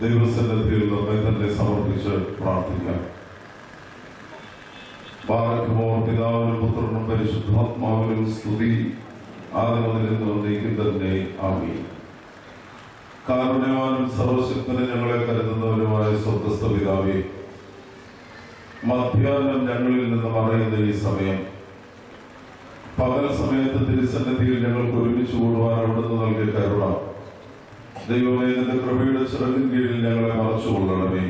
ദൈവസന്നിധിയിൽ നമ്മെ തന്നെ സമർപ്പിച്ച് പ്രാർത്ഥിക്കാം. ബാറക്കുമോർ പിതാവിനും പുത്രനും പരിശുദ്ധാത്മാവിനും സ്തുതി ആദ്യം മുതൽ എന്നേക്കും തന്നെ ആമീൻ. കാരുണ്യവാനും സർവശക്തനും ഞങ്ങളെ കരുതുന്നവരുമായ സ്വർഗ്ഗസ്ഥ പിതാവേ, മധ്യാഹ്നം ഞങ്ങളിൽ നിന്ന് മറയുന്ന ഈ സമയം, പകൽ സമയത്ത് തിരുസന്നിധിയിൽ ഞങ്ങൾക്ക് ഒരുമിച്ച് കൂടുവാൻ അവിടുന്ന് നൽകിയ കരുണ, ദൈവമേ, നിന്റെ കൃപയുടെ ചിറകിൻ കീഴിൽ ഞങ്ങളെ മറച്ചുകൊള്ളണമേ.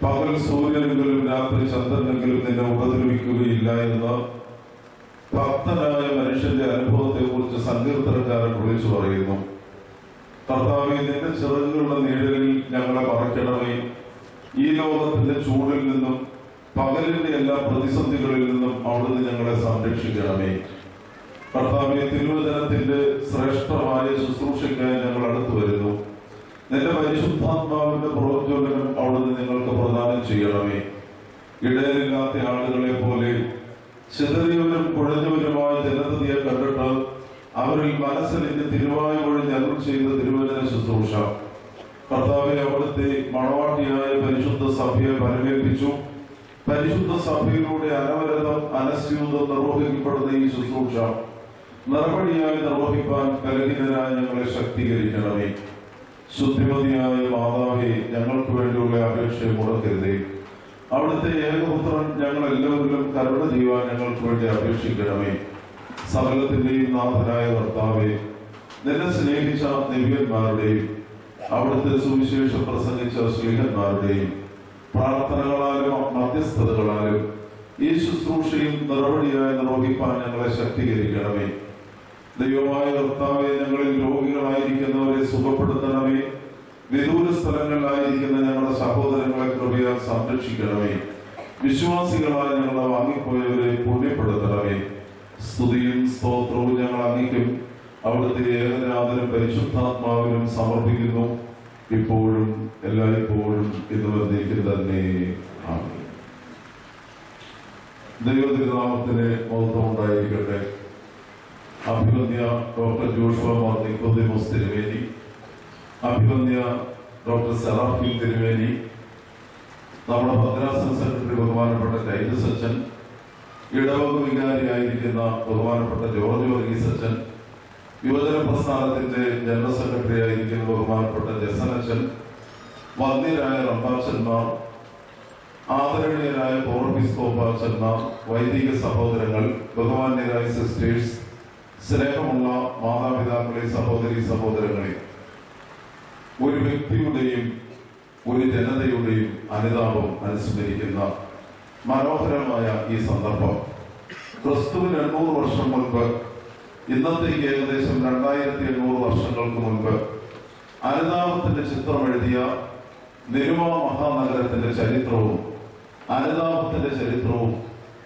പകൽ സൂര്യനെങ്കിലും രാത്രി ചന്ദ്രനെങ്കിലും നിന്നെ ഉപദ്രവിക്കുകയില്ല എന്ന് ഭക്തനായ മനുഷ്യന്റെ അനുഭവത്തെ കുറിച്ച് സങ്കീർത്തനക്കാരൻ വിളിച്ചു പറയുന്നു. കർത്താവേ, നിന്റെ ചിറകുകളുടെ നിഴലിൽ ഞങ്ങളെ മറയ്ക്കണമേ. ഈ ലോകത്തിന്റെ ചൂടിൽ നിന്നും പകലിന്റെ എല്ലാ പ്രതിസന്ധികളിൽ നിന്നും അവിടുന്ന് ഞങ്ങളെ സംരക്ഷിക്കണമേ. കർത്താവേ, തിരുവചനത്തിന്റെ ശ്രേഷ്ഠമായ ശുശ്രൂഷയ്ക്കായി ഞങ്ങൾ അടുത്തു വരുന്നു. നിന്റെ പരിശുദ്ധാത്മാവിന്റെ പ്രോജ്വലനം അവിടുന്ന് നിങ്ങൾക്ക് പ്രദാനം ചെയ്യണമേ. ഇടയിലില്ലാത്ത ആളുകളെ പോലെ ചിതറിയവരും കുഴഞ്ഞവരുമായ ജനതയെ കണ്ടിട്ട് അവരിൽ മനസ്സിലിന്റെ തിരുവായു വഴി അരുൾ ചെയ്ത തിരുവചന ശുശ്രൂഷ കർത്താവെ അവിടുത്തെ മണവാട്ടിയായ പരിശുദ്ധ സഭയെ പരിമേൽപ്പിച്ചു. പരിശുദ്ധ സഭയിലൂടെ അനവരതം അനസ്യൂതം നിർവഹിക്കപ്പെടുന്ന ഈ ശുശ്രൂഷ നടപടിയായി നിർവഹിക്കാൻ കലഹിതരായ ഞങ്ങളെ ശക്തീകരിക്കണമേ. ശുദ്ധിമതിയായ മാതാവേ, ഞങ്ങൾക്ക് വേണ്ടിയുള്ള അപേക്ഷയെ മുടക്കരുതേ. അവിടുത്തെ ഏകപുത്രൻ ഞങ്ങൾ എല്ലാവരിലും കരുണ ചെയ്യുവാൻ ഞങ്ങൾക്ക് വേണ്ടി അപേക്ഷിക്കണമേ. സകലത്തിന്റെയും നാഥനായ കർത്താവേ, നിന്നെ സ്നേഹിച്ച ദിവ്യന്മാരുടെയും അവിടുത്തെ സുവിശേഷം പ്രസംഗിച്ച ശ്ലീഹന്മാരുടെയും പ്രാർത്ഥനകളാലും മധ്യസ്ഥതകളാലും ഈ ശുശ്രൂഷയും നടപടിയായി നിർവഹിക്കാൻ ഞങ്ങളെ ശക്തീകരിക്കണമേ. ദൈവമായ കർത്താവെ, ഞങ്ങളിൽ രോഗികളായിരിക്കുന്നവരെ സുഖപ്പെടുത്തണമേ. വിദൂര സ്ഥലങ്ങളിലായിരിക്കുന്ന ഞങ്ങളുടെ സഹോദരങ്ങളെ കൃപയാൽ സംരക്ഷിക്കണമേ. വിശ്വാസികളായ ഞങ്ങളെ വാങ്ങിപ്പോയവരെ പുണ്യപ്പെടുത്തണമേ. സ്തുതിയും സ്തോത്രവും ഞങ്ങൾ അങ്ങേക്കും അവിടുത്തെ ഏകനാഥനും പരിശുദ്ധാത്മാവിനും സമർപ്പിക്കുന്നു, ഇപ്പോഴും എല്ലായ്പ്പോഴും ഇതുവരേക്കും തന്നെ. ആമേൻ. ദൈവതിരുനാമത്തിന് മഹത്വം ഉണ്ടായിരിക്കട്ടെ. അഭിവന്യ ഡോക്ടർ ജോഷുവ മാർ നിക്കോദീമോസ് തിരുമേനി, അഭിവന്യ ഡോക്ടർ സെറാഫീൽ തിരുമേനി, നമ്മുടെ ഭദ്രാസന സെക്രട്ടറി ബഹുമാനപ്പെട്ട ടൈറ്റസ് അച്ഛൻ, ഇടവക വികാരിയായിരിക്കുന്ന ബഹുമാനപ്പെട്ട ജോർജ് വർഗീസ് അച്ഛൻ, യുവജന പ്രസ്ഥാനത്തിന്റെ ജനറൽ സെക്രട്ടറി ആയിരിക്കുന്ന ബഹുമാനപ്പെട്ട ജസൻ അച്ഛൻ, വന്ധ്യരായ റമ്പാച്ചന്മാർ, ആദരണീയരായ പോർബിസ്കോപ്പാച്ചന്മാർ, വൈദിക സഹോദരങ്ങൾ, ബഹുമാന്യരായ സിസ്റ്റേഴ്സ്, സ്നേഹമുള്ള മാതാപിതാക്കളെ, സഹോദരി സഹോദരങ്ങളെ, ഒരു വ്യക്തിയുടെയും ഒരു ജനതയുടെയും അനുതാപം അനുസ്മരിക്കുന്ന മനോഹരമായ ഈ സന്ദർഭം ക്രിസ്തുവിന് 800 വർഷം മുൻപ്, ഇന്നത്തേക്ക് ഏകദേശം 2800 വർഷങ്ങൾക്ക് മുൻപ് അനുതാപത്തിന്റെ ചിത്രം എഴുതിയ നിരുമ മഹാനഗരത്തിന്റെ ചരിത്രവും അനുതാപത്തിന്റെ ചരിത്രവും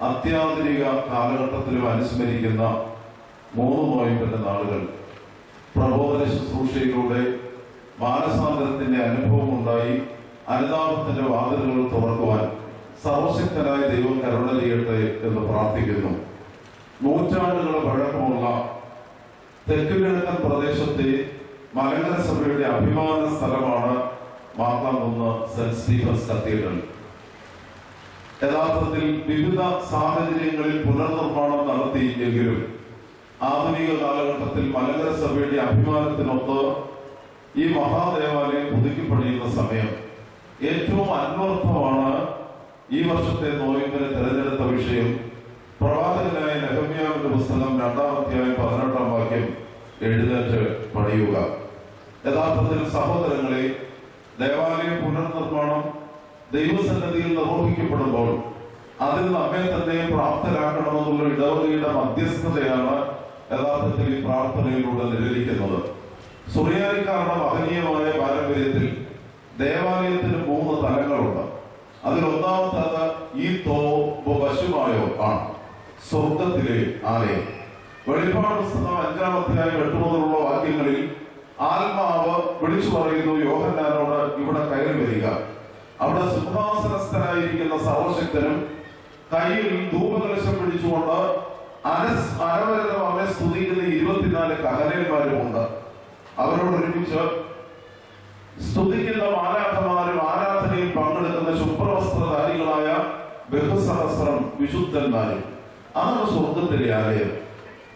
അത്യാധുനിക കാലഘട്ടത്തിലും അനുസ്മരിക്കുന്ന 3 നോയമ്പിന്റെ നാളുകൾ. പ്രബോധന ശുശ്രൂഷയിലൂടെ മാനസാന്തരത്തിന്റെ അനുഭവം ഉണ്ടായി അനുതാപത്തിന്റെ വാതിലുകൾ തുറക്കുവാൻ സർവശക്തനായ ദൈവം കരുണ ചെയ്യട്ടെ എന്ന് പ്രാർത്ഥിക്കുന്നു. നൂറ്റാണ്ടുകൾ പഴക്കമുള്ള തെക്കുകിഴക്കൻ പ്രദേശത്തെ മലങ്കര സഭയുടെ അഭിമാന സ്ഥലമാണ് മാർത്താംകുന്ന് സെന്റ് സ്റ്റീഫൻസ് കത്തീഡ്രൽ. യഥാർത്ഥത്തിൽ വിവിധ സാഹചര്യങ്ങളിൽ പുനർനിർമ്മാണം നടത്തിയെങ്കിലും ആധുനിക കാലഘട്ടത്തിൽ മലങ്കര സഭയുടെ അഭിമാനത്തിനൊത്ത് ഈ മഹാദേവാലയം പുതുക്കിപ്പണിയുന്ന സമയം ഏറ്റവും അന്വർത്ഥമാണ് ഈ വർഷത്തെ നോയമ്പിന് തിരഞ്ഞെടുത്ത വിഷയം പ്രവാചകനായ നെഹമ്യാവിന്റെ പുസ്തകം 2-ാം അധ്യായം 18-ാം വാക്യം, എഴുന്നേറ്റ് പണിയുക. യഥാർത്ഥത്തിൽ സഹോദരങ്ങളെ, ദേവാലയ പുനർനിർമ്മാണം ദൈവസന്നിധിയിൽ നിർവഹിക്കപ്പെടുമ്പോൾ അതിൽ നമ്മെ തന്നെ പ്രാപ്തരാക്കണമെന്നുള്ള ഇടവകയുടെ മധ്യസ്ഥതയാണ് യഥാർത്ഥത്തിൽ ഈ പ്രാർത്ഥനയിലൂടെ നിഴലിക്കുന്നത്. സുറിയാനിക്കാരുടെ മഹനീയമായ പാരമ്പര്യത്തിൽ ദേവാലയത്തിന് 3 തലങ്ങളുണ്ട്. അതിലൊന്നാമത്തത് ഈ പശുമായോ ആണ്, സ്വർഗത്തിലെ ആലയം. വെളിപ്പാട് പുസ്തകം 5-ാം അധ്യായം 8 മുതലുള്ള വാക്യങ്ങളിൽ ആത്മാവ് വിളിച്ചു പറയുന്നു യോഹന്നാനോട്, ഇവിടെ കയറി വരിക. അവിടെ സിംഹാസനസ്ഥനായിരിക്കുന്ന സർവശക്തനും കയ്യിൽ ധൂപകലശം പിടിച്ചുകൊണ്ട് അനവരതം അവനെ സ്തുതിക്കുന്ന 24 കഹനന്മാരുമുണ്ട്. അവരോട് ഒരുമിച്ച് സ്തുതിക്കുന്ന മാലാഖമാരും ആരാധനയിൽ പങ്കെടുക്കുന്ന ശുഭ്രവസ്ത്രധാരികളായ ബഹുസഹസ്രം വിശുദ്ധന്മാരും. അതാണ് സ്വർഗത്തിലെ ആലയം.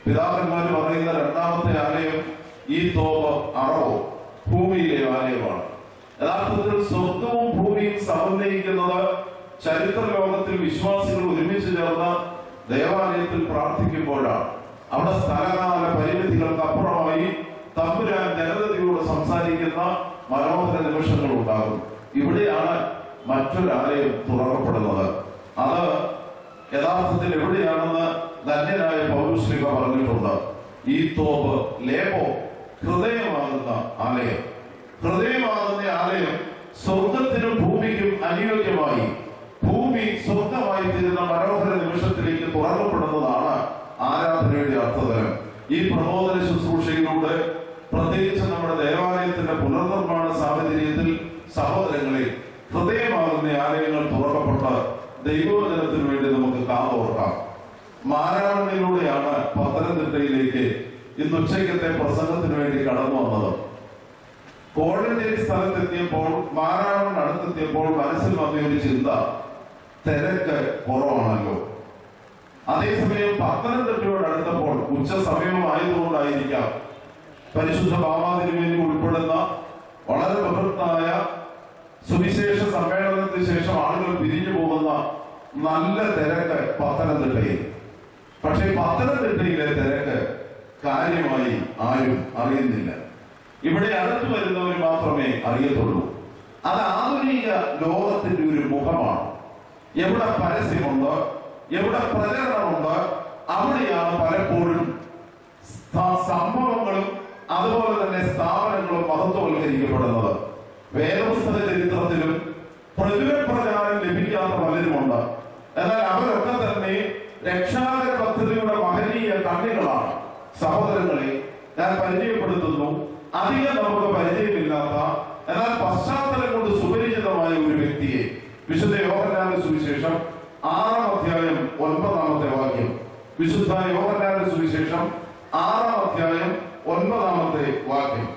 പിതാക്കന്മാർ പറയുന്ന 2ാമത്തെ ആലയം ഈ അറവോ ഭൂമിയിലെ ആലയമാണ്. യഥാർത്ഥത്തിൽ സ്വർഗവും ഭൂമിയും സമന്വയിക്കുന്നത് ചരിത്ര ലോകത്തിൽ വിശ്വാസികൾ ഒരുമിച്ച് ചേർന്ന് ദേവാലയത്തിൽ പ്രാർത്ഥിക്കുമ്പോഴാണ്. അവിടെ സ്ഥലകാല പരിമിതികൾക്ക് അപ്പുറമായി തമ്പുരാൻ ജനതയോട് സംസാരിക്കുന്ന മനോഹര നിമിഷങ്ങൾ ഉണ്ടാകും. ഇവിടെയാണ് മറ്റൊരാലയം തുറക്കപ്പെടുന്നത്. അത് യഥാർത്ഥത്തിൽ എവിടെയാണെന്ന് ധന്യനായ പൗലോസ് പറഞ്ഞിട്ടുണ്ട്. ഈ ലേബോ, ഹൃദയമാകുന്ന ആലയം. ഹൃദയമാകുന്ന ആലയം സ്വർഗത്തിനും ഭൂമിക്കും അനുയോജ്യമായി ഭൂമി സ്വർഗമായി തീരുന്ന മനോഹര നിമിഷത്തിലേക്ക് തുറക്കപ്പെടുന്നതാണ് ആരാധനയുടെ അർത്ഥതലം. ഈ പ്രബോധന ശുശ്രൂഷയിലൂടെ പ്രത്യേകിച്ച് നമ്മുടെ ദേവാലയത്തിന്റെ പുനർനിർമ്മാണ സാഹചര്യത്തിൽ സഹോദരങ്ങളെ, ഹൃദയമാകുന്ന ആലയങ്ങൾ തുറക്കപ്പെട്ട് ദൈവവചനത്തിന് വേണ്ടി നമുക്ക് കാതോർക്കാം. മാരാമണിലൂടെയാണ് പത്തനംതിട്ടയിലേക്ക് ഇന്ന് ഉച്ചയ്ക്കത്തെ പ്രസംഗത്തിന് വേണ്ടി കടന്നു വന്നത്. കോഴഞ്ചേരി സ്ഥലത്തെത്തിയപ്പോൾ, മാരാമൺ അടുത്തെത്തിയപ്പോൾ മനസ്സിൽ വന്ന ഒരു ചിന്ത, തിരക്ക് കുറവാണല്ലോ. അതേസമയം പത്തനംതിട്ടയോട് അടുത്തപ്പോൾ ഉച്ച സമയമായതുകൊണ്ടായിരിക്കാം പരിശുദ്ധ ബാബാതിരുമേനി ഉൾപ്പെടുന്ന വളരെ ബൃഹത്തായ സുവിശേഷ സമ്മേളനത്തിന് ശേഷം ആളുകൾ പിരിഞ്ഞു പോകുന്ന നല്ല തിരക്ക് പത്തനംതിട്ടയിൽ. പക്ഷെ പത്തനംതിട്ടയിലെ തിരക്ക് കാര്യമായി ആരും അറിയുന്നില്ല. ഇവിടെ അടുത്തു വരുന്നവർ മാത്രമേ അറിയത്തുള്ളൂ. അത് ആധുനിക ലോകത്തിന്റെ ഒരു മുഖമാണ്. എവിടെ പരസ്യമുണ്ട്, എവിടെ പ്രചരണമുണ്ട്, അവിടെയാണ് പലപ്പോഴും സംഭവങ്ങളും അതുപോലെ തന്നെ സ്ഥാപനങ്ങളും മഹത്വവൽക്കരിക്കപ്പെടുന്നത്. വേദപുസ്തക ചരിത്രത്തിലും പ്രചാരം ലഭിക്കാത്ത പലരുമുണ്ട്. എന്നാൽ അവരൊക്കെ തന്നെ രക്ഷാകര പദ്ധതിയുടെ മഹനീയ കണ്ണികളാണ്. സഹോദരങ്ങളെ, ഞാൻ പരിചയപ്പെടുത്തുന്നു അധികം നമുക്ക് പരിചയമില്ലാത്ത എന്നാൽ പശ്ചാത്തലം കൊണ്ട് സുപരിചിതമായ ഒരു വ്യക്തിയെ. വിശുദ്ധ യോഹന്നാന്റെ സുവിശേഷം 6-ാം അധ്യായം 9-ാമത്തെ വാക്യം. വിശുദ്ധ യോഹന്നാന്റെ സുവിശേഷം 6-ാം അധ്യായം 9-ാമത്തെ വാക്യം.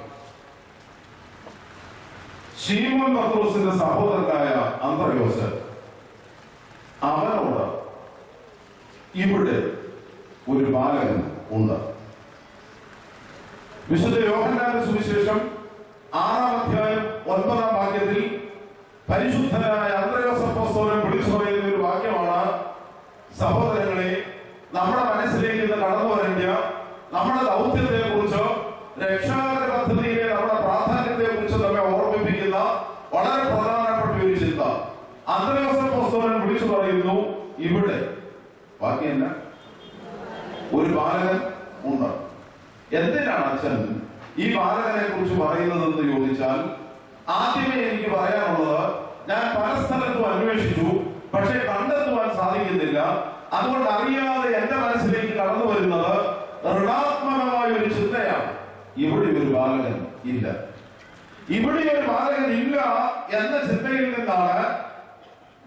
ശീമോൻ പത്രോസിന്റെ സഹോദരനായ അന്ത്രയോസ് അവനോട്, ഇവിടെ ഒരു ബാലകൻ ഉണ്ട്. വിശുദ്ധ യോഹന്നാന്റെ സുവിശേഷം 6-ാം അധ്യായം 9-ാം വാക്യത്തിൽ പരിശുദ്ധനായ അന്ത്രയോസ് അപ്പോസ്തലൻ വിളിച്ചു പറയുന്ന ഒരു വാക്യമാണ്. സഹോദരങ്ങളെ, നമ്മുടെ മനസ്സിലേക്ക് ഇത് കടന്നു വരേണ്ട നമ്മുടെ ദൗത്യത്തെ കുറിച്ചോ രക്ഷാകര പദ്ധതിയിലെ നമ്മുടെ പ്രാധാന്യത്തെ കുറിച്ച് നമ്മെ ഓർമ്മിപ്പിക്കുന്ന വളരെ പ്രധാനപ്പെട്ട ഒരു ചിന്ത. അന്ത്രയോസ് അപ്പോസ്തലൻ വിളിച്ചു പറയുന്നു, ഇവിടെ വാക്യം ഒരു ബാലകൻ ഉണ്ട്. എന്തിനാണ് അച്ഛൻ ഈ ബാലകനെ കുറിച്ച് പറയുന്നതെന്ന് ചോദിച്ചാൽ, ആദ്യമേ എനിക്ക് പറയാനുള്ളത്, ഞാൻ പല സ്ഥലത്തും അന്വേഷിച്ചു, പക്ഷെ കണ്ടെത്തുവാൻ സാധിക്കുന്നില്ല. അതുകൊണ്ട് അറിയാതെ എന്റെ മനസ്സിലേക്ക് കടന്നു വരുന്നത് ഋണാത്മകമായ ഒരു ചിന്തയാണ്. ഇവിടെ ഒരു ബാലകൻ ഇല്ല, ഇവിടെ ഒരു ബാലകൻ ഇല്ല എന്ന ചിന്തയിൽ നിന്നാണ്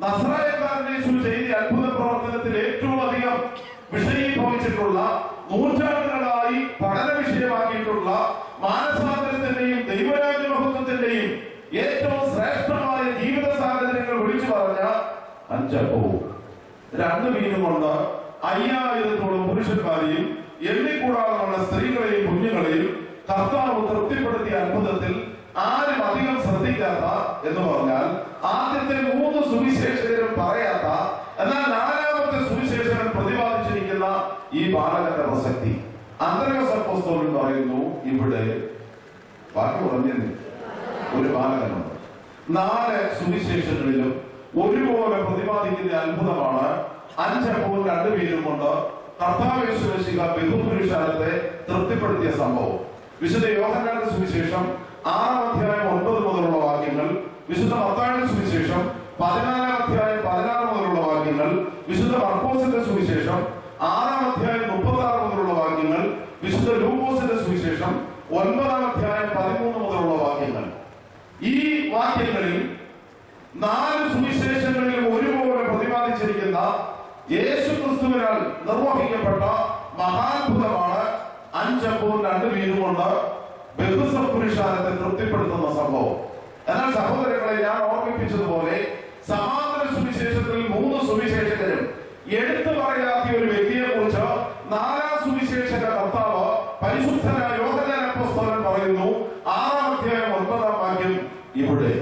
നസ്രായക്കാരൻ യേശു ചെയ്ത അത്ഭുത പ്രവർത്തനത്തിൽ ഏറ്റവും അധികം വിഷയീഭവിച്ചിട്ടുള്ള, നൂറ്റാണ്ടുകളായി പഠന വിഷയമാക്കിയിട്ടുള്ള മാനസാന്തരത്തിന്റെയും ദൈവരാജ്യ മഹത്വത്തിന്റെയും ഏറ്റവും ശ്രേഷ്ഠമായ ജീവിത സാഹചര്യങ്ങൾ വിളിച്ചു പറഞ്ഞ 5 അപ്പവും 2 മീനും കൊണ്ട് 5000-ഓളം പുരുഷന്മാരെയും എണ്ണിക്കൂടാതെയുള്ള സ്ത്രീകളെയും കുഞ്ഞുങ്ങളെയും കർത്താവ് തൃപ്തിപ്പെടുത്തിയ അത്ഭുതത്തിൽ ആരും അധികം ശ്രദ്ധിക്കാത്ത എന്ന് പറഞ്ഞാൽ ആദ്യത്തെ 3 സുവിശേഷകരും പറയാത്ത, എന്നാൽ 4-ാമത്തെ സുവിശേഷകൻ പ്രതിപാദിച്ചിരിക്കുന്ന ഈ ബാലകന്റെ പ്രസക്തി. അന്ത്രയോസ് അപ്പോസ്തലൻ പറയുന്നു, ഇവിടെ വാക്ക് പറഞ്ഞിരുന്നു ഒരു ബാലകനുണ്ട്. 4 സുവിശേഷങ്ങളിലും ഒരുപോലെ പ്രതിപാദിക്കുന്ന അത്ഭുതമാണ് 5 അപ്പോൾ 2 പേരും കൊണ്ട് കർത്താവ് യേശുമിശിഹ ബഹുപുരുഷാരത്തെ തൃപ്തിപ്പെടുത്തിയ സംഭവം. വിശുദ്ധ യോഹന്നാന്റെ സുവിശേഷം 6-ാം അധ്യായം 9 മുതലുള്ള വാക്യങ്ങൾ, വിശുദ്ധ മത്തായിയുടെ സുവിശേഷം 14-ാം അധ്യായം 16 മുതലുള്ള വാക്യങ്ങൾ, വിശുദ്ധ മർക്കോസിന്റെ സുവിശേഷം 6-ാം അധ്യായം 36 മുതലുള്ള വാക്യങ്ങൾ, വിശുദ്ധ ലൂക്കോസിന്റെ സുവിശേഷം 9-ാം അധ്യായം 13 മുതലുള്ള വാക്യങ്ങൾ. ഈ വാക്യങ്ങളിൽ 4 സുവിശേഷങ്ങളിലും ഒരുപോലെ പ്രതിപാദിച്ചിരിക്കുന്ന യേശു ക്രിസ്തുവിനാൽ നിർവഹിക്കപ്പെട്ട മഹാത്ഭുതമാണ് 5 അപ്പോൾ 2 മീനും കൊണ്ട് ബഹുസപുരുഷാരത്തെ തൃപ്തിപ്പെടുത്തുന്ന സംഭവം. എന്നാൽ സഹോദരങ്ങളെ, ഞാൻ ഓർമ്മിപ്പിച്ചതുപോലെ സമാന്തര സുവിശേഷത്തിൽ 3 സുവിശേഷകരും എടുത്തു പറയാത്ത ഒരു വ്യക്തിയെ കുറിച്ച് 4-ാം സുവിശേഷക കർത്താവ് പരിശുദ്ധനായ യോഹന്നാൻ അപ്പോസ്തലൻ പറയുന്നു. 6-ാം അധ്യായം 9-ാം വാക്യം, ഇവിടെ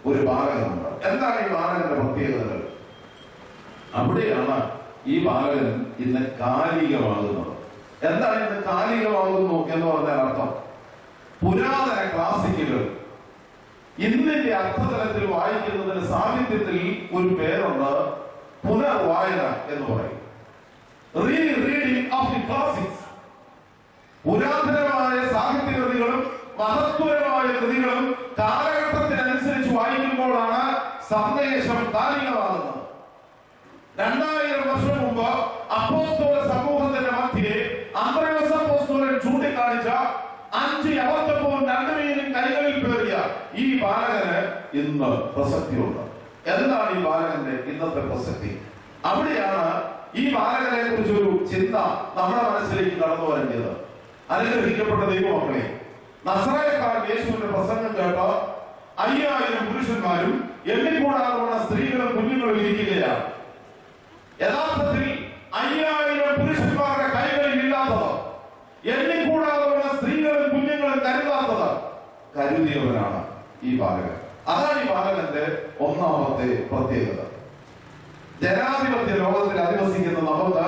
ഒരു ബാലകനുണ്ട്. എന്താണ് ഈ ബാലകന്റെ പ്രത്യേകതകൾ? അവിടെയാണ് ഈ ബാലകൻ ഇന്ന് കാലികമാകുന്നത്. എന്താണ് ഇന്ന് കാലികമാകുന്നു എന്ന് പറഞ്ഞാൽ അർത്ഥം? പുരാതന ക്ലാസിക്കുകൾ ഇന്നിന്റെ അർത്ഥതലത്തിൽ വായിക്കുന്നതിന് സാഹിത്യത്തിൽ ഒരു പേരുണ്ട്, പുനർവായന എന്ന് പറയും. Reading of the classics. പുരാതനമായ സാഹിത്യ കൃതികളും മഹത്വപരമായ കൃതികളും കാലഘട്ടത്തിനനുസരിച്ച് വായിക്കുമ്പോഴാണ് സന്ദേശം കാലികമാകുന്നത്. 2000 വർഷം മുമ്പ് അപ്പോസ്തല സമൂഹത്തിന്റെ മധ്യേ അന്ത്രയോസ് അപ്പോസ്തലൻ ചൂണ്ടിക്കാണിച്ച 5 അബദ്ധവും 2 മീനും കൈകളിൽ പേറിയ ഈ ബാലകന് ഇന്ന് പ്രസക്തിയുണ്ട്. എന്താണ് ഈ ബാലകന്റെ ഇന്നത്തെ പ്രസക്തി? അവിടെയാണ് ഈ ബാലകനെ കുറിച്ചൊരു ചിന്ത നമ്മുടെ മനസ്സിലേക്ക് കടന്നു വരേണ്ടത്. അനുഗ്രഹിക്കപ്പെട്ട ദൈവമക്കളെ, നസറായക്കാരൻ യേശുവിന്റെ പ്രസംഗം കേട്ട 5000 പുരുഷന്മാരും എണ്ണിക്കൂടാതെ സ്ത്രീകളും കുഞ്ഞുങ്ങളും ഇരിക്കുകയാണ്. യഥാർത്ഥത്തിൽ 5000 പുരുഷന്മാരുടെ കൈകളിൽ ഇല്ലാത്തത്, എണ്ണിക്കൂടാതെ സ്ത്രീകളും കുഞ്ഞുങ്ങളും കരുതാത്തത് കരുതിയവനാണ് ഈ ബാലകൻ. അതാണ് ഈ ബാലകന്റെ ഒന്നാമത്തെ പ്രത്യേകത. ജനാധിപത്യ ലോകത്തിൽ അധിവസിക്കുന്ന നമുക്ക്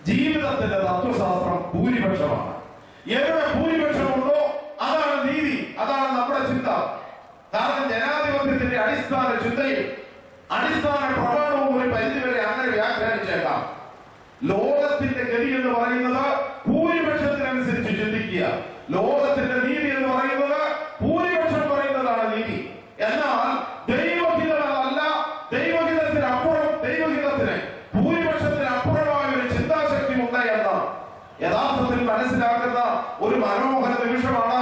ജീവിതത്തിന്റെ തത്വശാസ്ത്രം ഭൂരിപക്ഷമാണ്. എവിടെ ഭൂരിപക്ഷമുണ്ടോ അതാണ് നീതി, അതാണ് നമ്മുടെ ചിന്ത. കാരണം ജനാധിപത്യത്തിന്റെ അടിസ്ഥാന ചിന്തയും അടിസ്ഥാന പ്രമാണവും ഒരു പരിധിവരെ അങ്ങനെ വ്യാഖ്യാനിച്ചേക്കാം. ലോകത്തിന്റെ ഗതി എന്ന് പറയുന്നത് ഭൂരിപക്ഷത്തിനനുസരിച്ച് ചിന്തിക്കുക. ലോകത്തിന്റെ നീതി എന്ന് പറയുന്നത് ഭൂരിപക്ഷം പറയുന്നതാണ് നീതി. എന്നാൽ ദൈവഹിതമല്ല, ദൈവഹിതത്തിനപ്പുറം, ദൈവഹിതത്തിന് ഭൂരിപക്ഷത്തിന് അപ്പുറമായ ഒരു ചിന്താശക്തി ഉണ്ട് എന്ന് യഥാർത്ഥത്തിൽ മനസ്സിലാക്കുന്ന ഒരു മനോഹര നിമിഷമാണ്.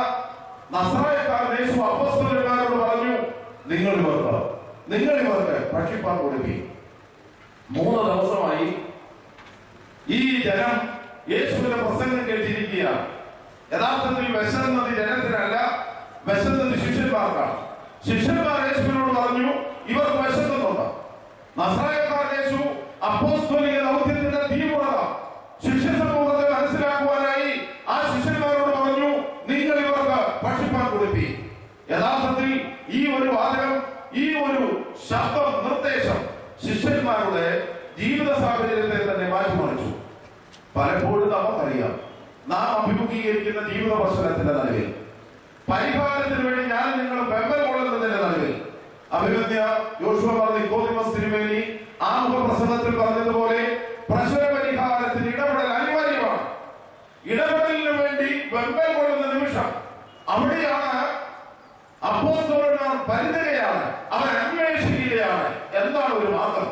നസറായക്കാരൻ യേശു അപ്പോസ്തലന്മാരോട് പറഞ്ഞു, നിങ്ങൾ ഇവർക്ക് ഭക്ഷിപ്പാൻ കൊടുക്കുകയും. 3 ദിവസമായി ഈ ജനം യേശുവിന്റെ പ്രസംഗം കേട്ടിരിക്കുകയാണ്. യഥാർത്ഥത്തിൽ വിശന്നത് ജനത്തിനല്ല, വിശന്നത് ശിഷ്യന്മാർക്കാണ്. ശിഷ്യന്മാർ യേശുവിനോട് പറഞ്ഞു, ഇവർക്ക് വിശക്കുന്നുണ്ട്. നസറായക്കാരൻ യേശു അപ്പോസ്തലിക ദൗത്യത്തിന്റെ തീവ്രത ശിഷ്യ സമൂഹത്തെ മനസ്സിലാക്കുവാനായി ആ ശിഷ്യന്മാരോട് പറഞ്ഞു, നിങ്ങൾ ഇവർക്ക് ഭക്ഷിപ്പാൻ കൊടുപ്പി. യഥാർത്ഥത്തിൽ ഈ ഒരു വാചകം, ഈ ഒരു ശബ്ദം, നിർദ്ദേശം ശിഷ്യന്മാരുടെ ജീവിത സാഹചര്യത്തെ തന്നെ മാറ്റിമറിച്ചു. പലപ്പോഴും നമുക്കറിയാം, നാം അഭിമുഖീകരിക്കുന്ന ജീവിത പ്രശ്നത്തിന്റെ നടുവിൽ പരിഹാരത്തിന് വേണ്ടി ഞാൻ നിങ്ങൾ വെമ്പൽ കൊള്ളുന്നതിന്റെ നടുവിൽ അഭിമന്യ യോശുവ നിക്കോദിമോസ് തിരുമേനി ആമുഖ പ്രസംഗത്തിൽ പറഞ്ഞതുപോലെ പ്രശ്ന പരിഹാരത്തിന് ഇടപെടൽ അനിവാര്യമാണ്. ഇടപെടലിന് വേണ്ടി വെമ്പൽ കൊള്ളുന്ന നിമിഷം അവിടെയാണ് അപ്പോസ്തലന്മാർ പരിതകയാണ്, അവർ അന്വേഷിക്കുകയാണ് എന്താണ് ഒരു മാർഗം.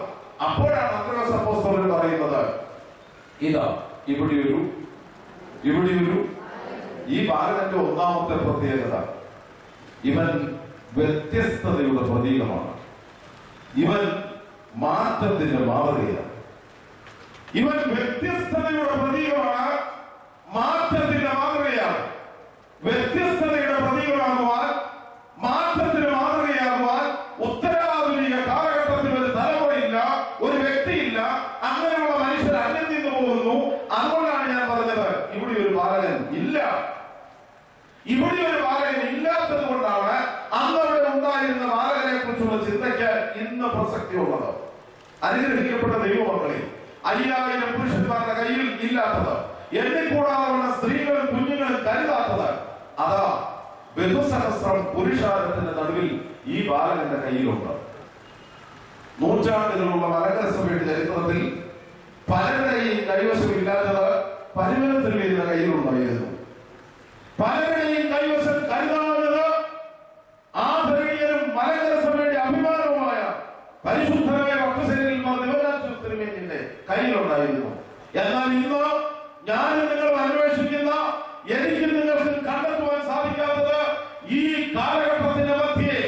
അപ്പോഴാണ് അന്ത്രയോസ് അപ്പോസ്തലൻ പറയുന്നത്, ഇതാ ഇവിടെയൊരു ഈ ബാലകന്റെ ഒന്നാമത്തെ പ്രത്യേകത, ഇവൻ വ്യത്യസ്തതയുടെ പ്രതീകമാണ്. ഇവൻ മാറ്റത്തിന്റെ മാതൃകയാണ്. ഇവൻ വ്യത്യസ്തതയുടെ പ്രതീകമാണ്, മാറ്റത്തിന്റെ മാതൃകയാണ്. വ്യത്യസ്തതയുടെ പ്രതീകമാകുവാൻ, മാറ്റത്തിന് മാതൃകയാകുവാൻ ഉത്തരാധുനിക കാലഘട്ടത്തിൽ ഒരു തലമുറയില്ല, ഒരു വ്യക്തിയില്ല. അങ്ങനെയുള്ള മനുഷ്യർ അന്യം നിന്ന് പോകുന്നു. അതുകൊണ്ടാണ് ഞാൻ പറഞ്ഞത്, ഇവിടെ ഒരു ബാലകൻ ഇല്ല. ഇവിടെ ഒരു ബാലകൻ ഇല്ലാത്തത് കൊണ്ടാണ് അന്നവിടെ ഉണ്ടായിരുന്ന ബാലകനെ കുറിച്ചുള്ള ചിന്തയ്ക്ക് ഇന്ന് പ്രസക്തിയുള്ളത്. അനുഗ്രഹിക്കപ്പെട്ട ദൈവമക്കളെ, 5000 പുരുഷന്മാരുടെ കയ്യിൽ ഇല്ലാത്തത്, എണ്ണിക്കൂടാതെ സ്ത്രീകളും കുഞ്ഞുങ്ങളും കരുതാത്തത്, അതാ ബഹുസഹസ്രം പുരുഷാരത്തിന്റെ നടുവിൽ ഈ ബാലകന്റെ കയ്യിലുണ്ട്. നൂറ്റാണ്ടുകളുള്ള മലങ്കര സഭയുടെ ചരിത്രത്തിൽ പലരുടെയും കൈവശമില്ലാത്തത് പരിമലത്തിൻ്റെ കയ്യിലുണ്ടായിരുന്നു. പലരുടെയും കൈവശം കരുതാവുന്നത് ആദരണീയരും മലങ്കര സഭയുടെ അഭിമാനവുമായ പരിശുദ്ധരായ ഭക്തസേനയിൽ തിരുമേനിയുടെ കയ്യിലുണ്ടായിരുന്നു. എന്നാൽ ഇന്ന് ഞാനും നിങ്ങളും അന്വേഷിക്കുന്ന, എനിക്കും നിങ്ങൾക്കും കണ്ടെത്തുവാൻ സാധിക്കാത്തത് ഈ കാലഘട്ടത്തിന്റെ മധ്യേ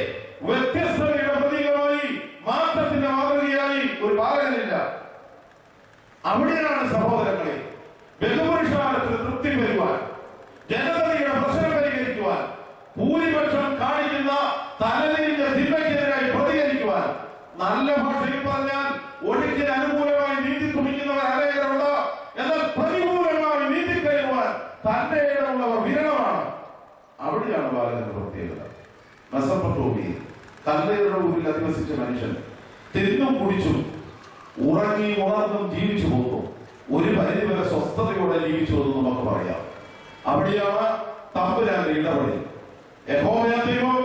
വ്യത്യസ്തതയുടെ പ്രതീകമായി, മാറ്റത്തിന്റെ മാതൃകയായി ഒരു ബാലകനില്ല. അവിടെയാണ് സഹോദരങ്ങളെ ബഹുപുരുഷാരത്തിന് തൃപ്തി വരുവാൻ, ജനതയുടെ പ്രശ്നം പരിഹരിക്കുവാൻ, ഭൂരിപക്ഷം കാണിക്കുന്ന തലതിരിഞ്ഞ തിന്മയ്ക്കെതിരായി പ്രതികരിക്കുവാൻ, നല്ല ഭാഷയിൽ പറഞ്ഞാൽ ഒഴുക്കിന് അനുകൂലമായി നീതി തുണിക്കുന്നവർ അനേകരുണ്ട്. എന്നാൽ പ്രതികൂലമായി നീതി കയറുവാൻ തന്റെ ഇടമുള്ളവർ വിരളമാണ്. അവിടെയാണ് ബാലകന്റെ പ്രത്യേകത. മെസൊപ്പൊട്ടേമിയയിൽ കല്ലേറുടെ ഊരിൽ അധിവസിച്ച മനുഷ്യൻ തിന്നും കുടിച്ചും ഉറങ്ങി ഉണർന്നും ജീവിച്ചു പോകുന്നു. ഒരു പരിധിവരെ സ്വസ്ഥതയോടെ ജീവിച്ചു എന്ന് നമുക്ക് പറയാം. അവിടെയാണ് തമ്പുരാന്റെ ഇടപെടൽ. യഹോവയായ ദൈവം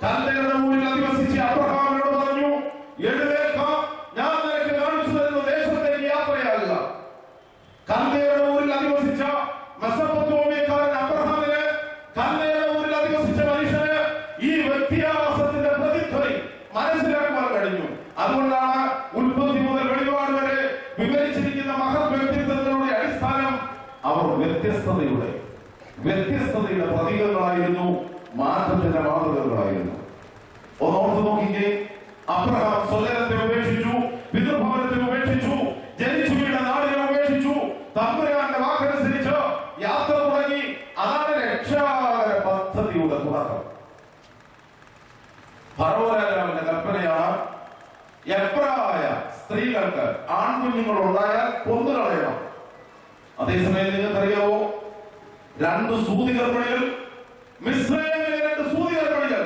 കല്ലേറുടെ ഊരിൽ അധിവസിച്ച അബ്രഹാമിനോട് പറഞ്ഞു, എഴുന്നേൽക്ക, ഞാൻ നിനക്ക് കാണിച്ചു തരുന്ന ദേശത്തേക്ക് യാത്രയാകുക. കല്ലേറുടെ ഊരിൽ അധിവസിച്ച മെസൊപ്പൊട്ടേമിയക്കാരൻ അബ്രഹാമിന്, കല്ലേറുടെ ഊരിൽ അധിവസിച്ച മനുഷ്യന് ഈ വ്യത്യാസത്തിന്റെ പ്രതിധ്വനി മനസ്സിലാക്കുവാൻ കഴിഞ്ഞു. അതുകൊണ്ടാണ് ഉൽപ്പത്തി മുതൽ വെളിപാട് വരെ വിവരിച്ചിരിക്കുന്ന മഹത് വ്യക്തിത്വങ്ങളുടെ അടിസ്ഥാനം അവർ വ്യത്യസ്തതയുടെ പ്രതീകങ്ങളായിരുന്നു, മാറ്റത്തിന്റെ മാതൃകകളായിരുന്നു. ഒന്നോർത്ത് നോക്കിക്കേ, അബ്രഹാം സ്വജനത്തെ ഉപേക്ഷിച്ചു, പിതൃഭവനത്തെ ഉപേക്ഷിച്ചു, ജനിച്ചു വീണ നാടിനെ ഉപേക്ഷിച്ചു, തമ്പുരാന്റെ വാക്കനുസരിച്ച് യാത്ര തുടങ്ങി. അതാണ് രക്ഷാകര പദ്ധതിയുടെ തുടക്കം. ഫറവോ രാജാവിന്റെ കൽപ്പനയാണ്, എബ്രായ സ്ത്രീകൾക്ക് ആൺകുഞ്ഞുങ്ങൾ ഉണ്ടായാൽ കൊന്നുകളയണം. അതേസമയം നിങ്ങൾക്കറിയാവോ, 2 സൂതികർമ്മിണികൾ, മിസ്രൈമിലെ 2 സൂതികർമ്മിണികൾ,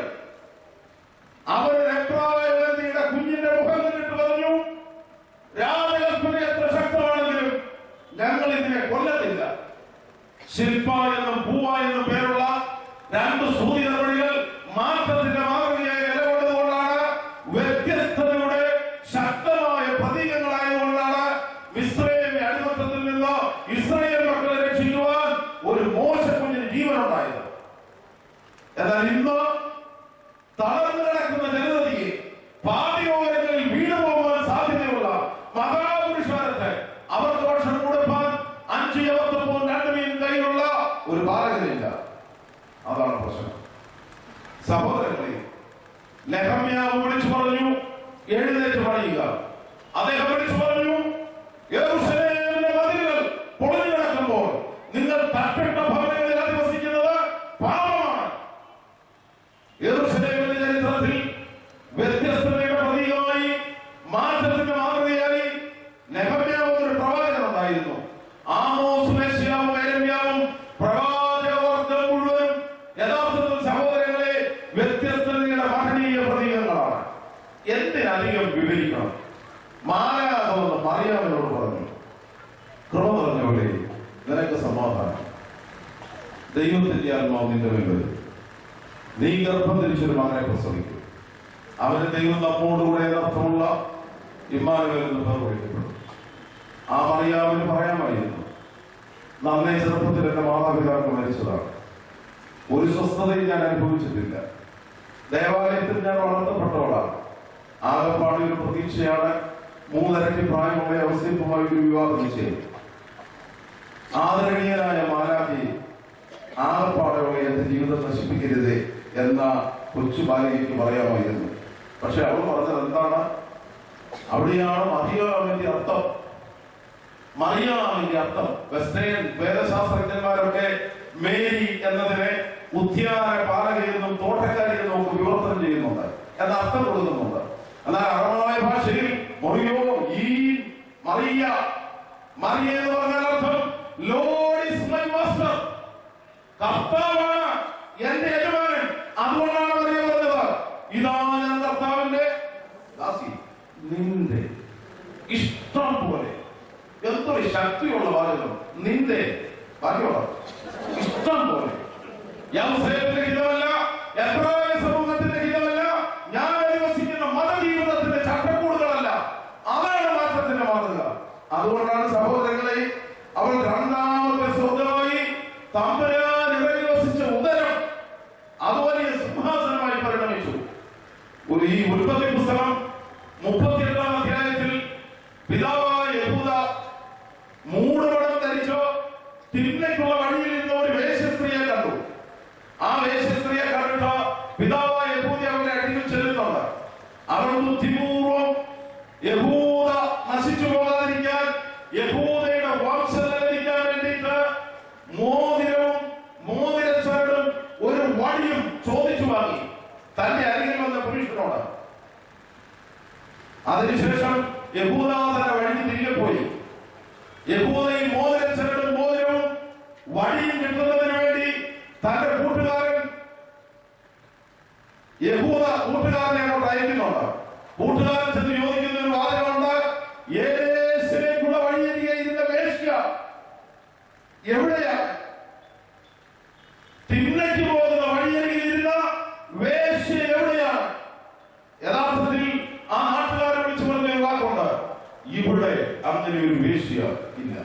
അവർ എബ്രായയുടെ കുഞ്ഞിന്റെ മുഖം കണ്ടിട്ട് പറഞ്ഞു, രാജകൽപ്പന എത്ര ശക്തമാണെങ്കിലും ഞങ്ങൾ ഇതിനെ കൊല്ലത്തില്ല. ശില്പ എന്നും പൂവ എന്നും പേരുള്ള 2 സൂതികർമ്മിണികൾ മാറ്റത്തിന്റെ മാതൃകയായി നിലകൊണ്ടതുകൊണ്ടാണ്, വ്യത്യസ്തതയുടെ ശക്തമായ പ്രതീകങ്ങളായതുകൊണ്ടാണ് മിസ്രൈമിന്റെ അടിമത്തത്തിൽ നിന്ന് ഇസ്രായേൽ മക്കളെ രക്ഷിക്കുവാൻ ഒരു മോശക്കുഞ്ഞിന് ജീവനുണ്ടായത്. എന്നാൽ ഇന്ന് തളർന്നു കിടക്കുന്ന ജനതയെ, പാതയോരങ്ങളിൽ വീണു പോകാൻ സാധ്യതയുള്ള മഹാപുരുഷാരത്തെ അവർക്ക് ഭക്ഷണം കൊടുക്കാൻ 5 യവത്തപ്പവും 2 മീൻ കയ്യിലുള്ള ഒരു ബാലകനില്ല. അതാണ് പ്രശ്നം. സഹോദരങ്ങളെ, നെഹമ്യാവ് വിളിച്ചു പറഞ്ഞു, എഴുന്നേറ്റ് പണിയുക. അദ്ദേഹം വിളിച്ചു പറഞ്ഞു, യെരൂശലേമിന്റെ മതിലുകൾ പൊളിഞ്ഞു കിടക്കുമ്പോൾ നിങ്ങൾ തട്ടിട്ട ഭവനങ്ങളിൽ അധിവസിക്കുന്നത് പാപമാണ്. യെരൂശലേമിന്റെ ചരിത്രത്തിൽ വ്യത്യസ്തതയുടെ പ്രതീകമായി, മാറ്റത്തിന്റെ മാതൃകയായി നെഹമ്യാവ് ഒരു പ്രവാചകനുണ്ടായിരുന്നു. ആമോസും യെശയ്യാവും യെരമ്യാവും പ്രവാചകവർഗം മുഴുവൻ യഥാർത്ഥത്തിൽ സഹോദരങ്ങളെ വ്യത്യസ്തതയുടെ മഹനീയ പ്രതീകങ്ങളാണ്. എന്തിനധികം വിവരിക്കണം? മാലാഖവെന്ന് മറിയാമിനോട് പറഞ്ഞു, കൃപ പറഞ്ഞവളെ, നിനക്ക് സമാധാനം, ദൈവത്തിന്റെ ആത്മാവ് നിന്റെ മേൽ വരും, നീ ഗർഭം ധരിച്ചൊരു മകനെ പ്രസവിക്കും, അവന് ദൈവം നമ്മോടുകൂടെ എന്നർത്ഥമുള്ള ഇമ്മാനുവേൽ എന്ന് പേർ വിളിക്കപ്പെടും. ആ മറിയാമിന് പറയാമായിരുന്നു, നന്നേ ചെറുപ്പത്തിൽ എന്റെ മാതാപിതാക്കൾ മരിച്ചതാണ്, ഒരു സ്വസ്ഥതയും ഞാൻ അനുഭവിച്ചിട്ടില്ല, ദേവാലയത്തിൽ ഞാൻ വളർത്തപ്പെട്ടവളാണ്, ആകെപ്പാടി ഒരു പ്രതീക്ഷയാണ് 3 ഇരട്ടി പ്രായമുള്ള അവസ്ഥയുമായി ഒരു വിവാഹ നിശ്ചയം. ആദരണീയനായ മാലാഖി, ആകെപ്പാടുള്ള എന്റെ ജീവിതം നശിപ്പിക്കരുത് എന്ന കൊച്ചു ബാലികയ്ക്ക് പറയാമായിരുന്നു. പക്ഷെ അവൾ പറഞ്ഞത് എന്താണ്? അവിടെയാണ് മറിയാമിന്റെ അർത്ഥം. മറിയാമിന്റെ അർത്ഥം വെസ്റ്റേൺ വേദശാസ്ത്രജ്ഞന്മാരൊക്കെ മേരി എന്നതിനെ ഉദ്യാന പാലകയെന്നും തോട്ടക്കാരിയെന്നും ഒക്കെ വിവർത്തനം ചെയ്യുന്നുണ്ട്, എന്ന അർത്ഥം കൊടുക്കുന്നുണ്ട്. എന്നാൽ അറബായ ഭാഷയിൽ മറിയോ, ഈ മറിയ, മറിയ എന്ന് പറഞ്ഞാൽ അർത്ഥം ലോർഡ് ഈസ് മൈ മാസ്റ്റർ, കർത്താവാണ് എന്റെ യജമാനൻ. അതുകൊണ്ടാണ് മറിയ പറഞ്ഞത്, ഇതാ ഞാൻ കർത്താവിന്റെ ദാസി, നിന്റെ ഇഷ്ടം പോലെ. എന്തൊരു ശക്തിയുള്ള വാചകം! നിന്റെ ബാക്കിയുള്ള ഇഷ്ടം പോലെ. യൗസേപ്പിന്റെ ഹിതമല്ല, എബ്രായ സമൂഹത്തിന്റെ ഹിതമല്ല, ഞാൻ ഉൽപ്പത്തി പുസ്തകം 38-ാം അധ്യായത്തിൽ പിതാവായ യഹൂദ മൂടുപടം ധരിച്ചോ തിന്മയ്ക്കുള്ള വഴിയിൽ നിന്ന് ഒരു വേശ്യസ്ത്രീയെ കണ്ടു. ആ വേശ്യസ്ത്രീയെ കണ്ടിട്ട് പിതാവായ യഹൂദ അവരുടെ അടിയിൽ ചെല്ലുന്നുണ്ട്. അവർ ബുദ്ധിപൂർവം യഹൂദ നശിച്ചു പോകാതിരിക്കാൻ, യഹൂദയുടെ വംശം നിലനിൽക്കാൻ വേണ്ടിയിട്ട് മോതിരവും മോതിരച്ചരടും ഒരു വടിയും ചോദിച്ചു വാങ്ങി തന്റെ അരികിൽ വന്ന പുരുഷനോട്. അതിനുശേഷം യഹൂദ തന്റെ വഴി തിരികെ പോയി. യഹൂദയും മോതിരച്ചരടും മോതിരവും വടിയും കിട്ടുന്നതിന് വേണ്ടി തന്റെ കൂട്ടുകാരൻ യഹൂദ കൂട്ടുകാരനെ അങ്ങോട്ട് അയക്കുന്നുണ്ട്. കൂട്ടുകാരൻ ചെന്ന് ചോദിക്കുന്ന ഒരു വാദമുണ്ട്, യേശുവിലേക്കുള്ള വഴിയരികെ ഇരുന്ന വേശ്യ എവിടെയാ? തിന്മയ്ക്ക് പോകുന്ന വഴിയരികിൽ ഇരുന്ന വേശ്യ എവിടെയാണ്? യഥാർത്ഥത്തിൽ ആ നാട്ടുകാരെ വിളിച്ചു പറഞ്ഞ ഒരു വാക്കുണ്ട്, ഇവിടെ അങ്ങനെ ഒരു വേശ്യ ഇല്ല.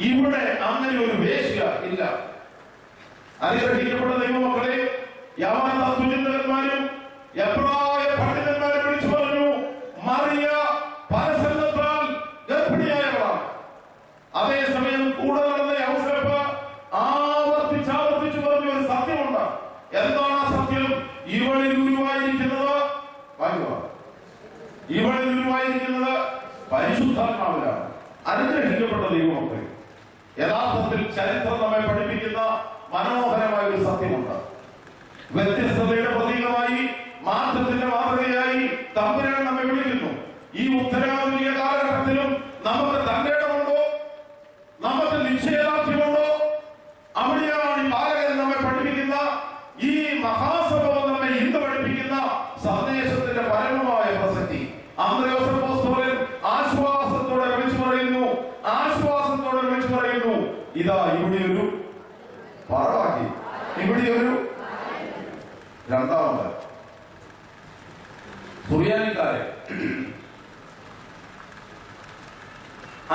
ഇവിടെ അങ്ങനെ ഒരു വേശ്യ ഇല്ല. അനുഗ്രഹിക്കപ്പെട്ട ദൈവമക്കളെ, യവന തുല്യന്മാരും എബ്രായ പണ്ഡിതന്മാരെ വിളിച്ചു പറഞ്ഞു, മറിയ പരസംഗത്താൽ ഗർഭിണിയായവളാണ്. അതേസമയം കൂടെ നടന്ന യൗസേപ്പ് ആവർത്തിച്ചു പറഞ്ഞ ഒരു സത്യമുണ്ട്. എന്താണ് ആ സത്യം? ഇവളിൽ ഗുരുവായിരിക്കുന്നത് പരിശുദ്ധാത്മാവിലാണ്. അനുഗ്രഹിക്കപ്പെട്ട ദൈവമക്കളെ, യഥാർത്ഥത്തിൽ ചരിത്രം നമ്മെ പഠിപ്പിക്കുന്ന മനോഹരമായ ഒരു സത്യമുണ്ട്. വ്യത്യസ്തതയുടെ പ്രതീകമായി, മാറ്റത്തിന്റെ മാതൃകയായി തമ്പുരാൻ നമ്മെ വിളിക്കുന്നു. ഈ ഉത്തരാധുനിക കാലഘട്ടത്തിലും നമുക്ക് തന്റെ ഇടമുണ്ടോ? നമുക്ക് നിശ്ചയദാർഢ്യമുണ്ടോ? അവിടെയാണ് ഈ ബാലകൻ നമ്മെ പഠിപ്പിക്കുന്ന, ഈ മഹാസഭവം നമ്മെ ഇന്ന് പഠിപ്പിക്കുന്ന സന്ദേശത്തിന്റെ പരമമായ പ്രസക്തി. അന്ത്രയോസ് അപ്പോസ്തലൻ ആശ്വാസത്തോടെ വിളിച്ചു പറയുന്നു, ഇതാ ഇവിടെയൊരു പാറവാക്കി, ഇവിടെയൊരു രണ്ടാമത് സുറിയാനിക്കാരെ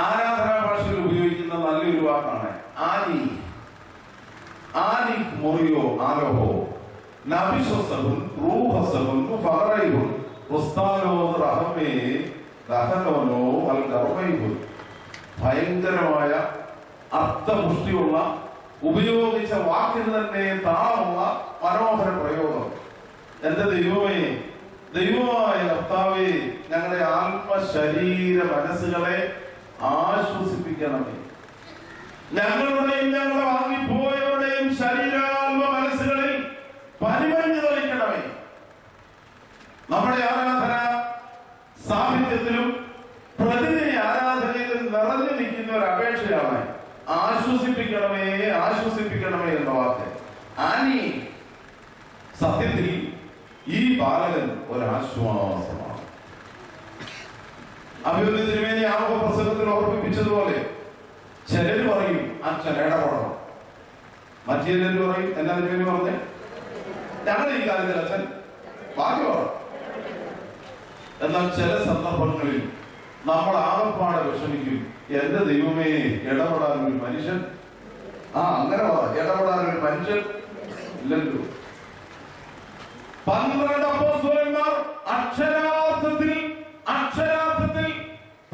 ആരാധനാ ഭാഷയിൽ ഉപയോഗിക്കുന്ന നല്ലൊരു വാക്കാണ് ആനി. ആനി മൊറിയോ ആലോഹോ നബിശ്വസവും റൂഹസവും ഫറൈഹും ഉസ്താനോ റഹമേ ദഹനോനോ അൽ ഗർമൈഹും. ഭയങ്കരമായ അർത്ഥപുഷ്ടിയുള്ള, ഉപയോഗിച്ച വാക്കിന് തന്നെ താളമുള്ള മനോഹര പ്രയോഗം. എന്റെ ദൈവമേ, ദൈവമായ കർത്താവേ, ഞങ്ങളുടെ ആത്മ ശരീര മനസ്സുകളെ ആശ്വസിപ്പിക്കണമേ. ഞങ്ങളുടെയും ഞങ്ങളെ വാങ്ങിപ്പോയവരുടെയും ശരീരാത്മ മനസ്സുകളിൽ പരിമഞ്ഞു തെളിക്കണമേ. നമ്മുടെ ആരാധന സാഹിത്യത്തിലും പ്രതിദിന ആരാധനയിലും നിറഞ്ഞു നിൽക്കുന്ന ഒരു അപേക്ഷയാണ് ആശ്വസിപ്പിക്കണമേ, ആശ്വസിപ്പിക്കണമേ എന്ന വാക്ക്. ആനി സത്യത്തിൽ ഈ ബാലകൻ ഒരാശ്വാസമാണ്. അഭിവൃദ്ധി തിരുമേനി ആമുഖ പ്രസംഗത്തിൽ ഓർമ്മിപ്പിച്ചതുപോലെ ചിലര് പറയും അച്ഛൻ ഇടപെടണം, മറ്റേ പറയും എന്നാ തിരുമേനി പറഞ്ഞേ ഞങ്ങൾ ഈ കാര്യത്തിൽ അച്ഛൻ ഭാഗ്യമാണ്. എന്നാൽ ചില സന്ദർഭങ്ങളിൽ നമ്മൾ ആകപ്പാടെ വിഷമിക്കും, എന്റെ ദൈവമേ ഇടപെടാൻ ഒരു മനുഷ്യൻ, അങ്ങനെ ഇടപെടാൻ ഒരു മനുഷ്യൻ ഇല്ലല്ലോ. 12 അപ്പോസ്തലന്മാർ അക്ഷരാർത്ഥത്തിൽ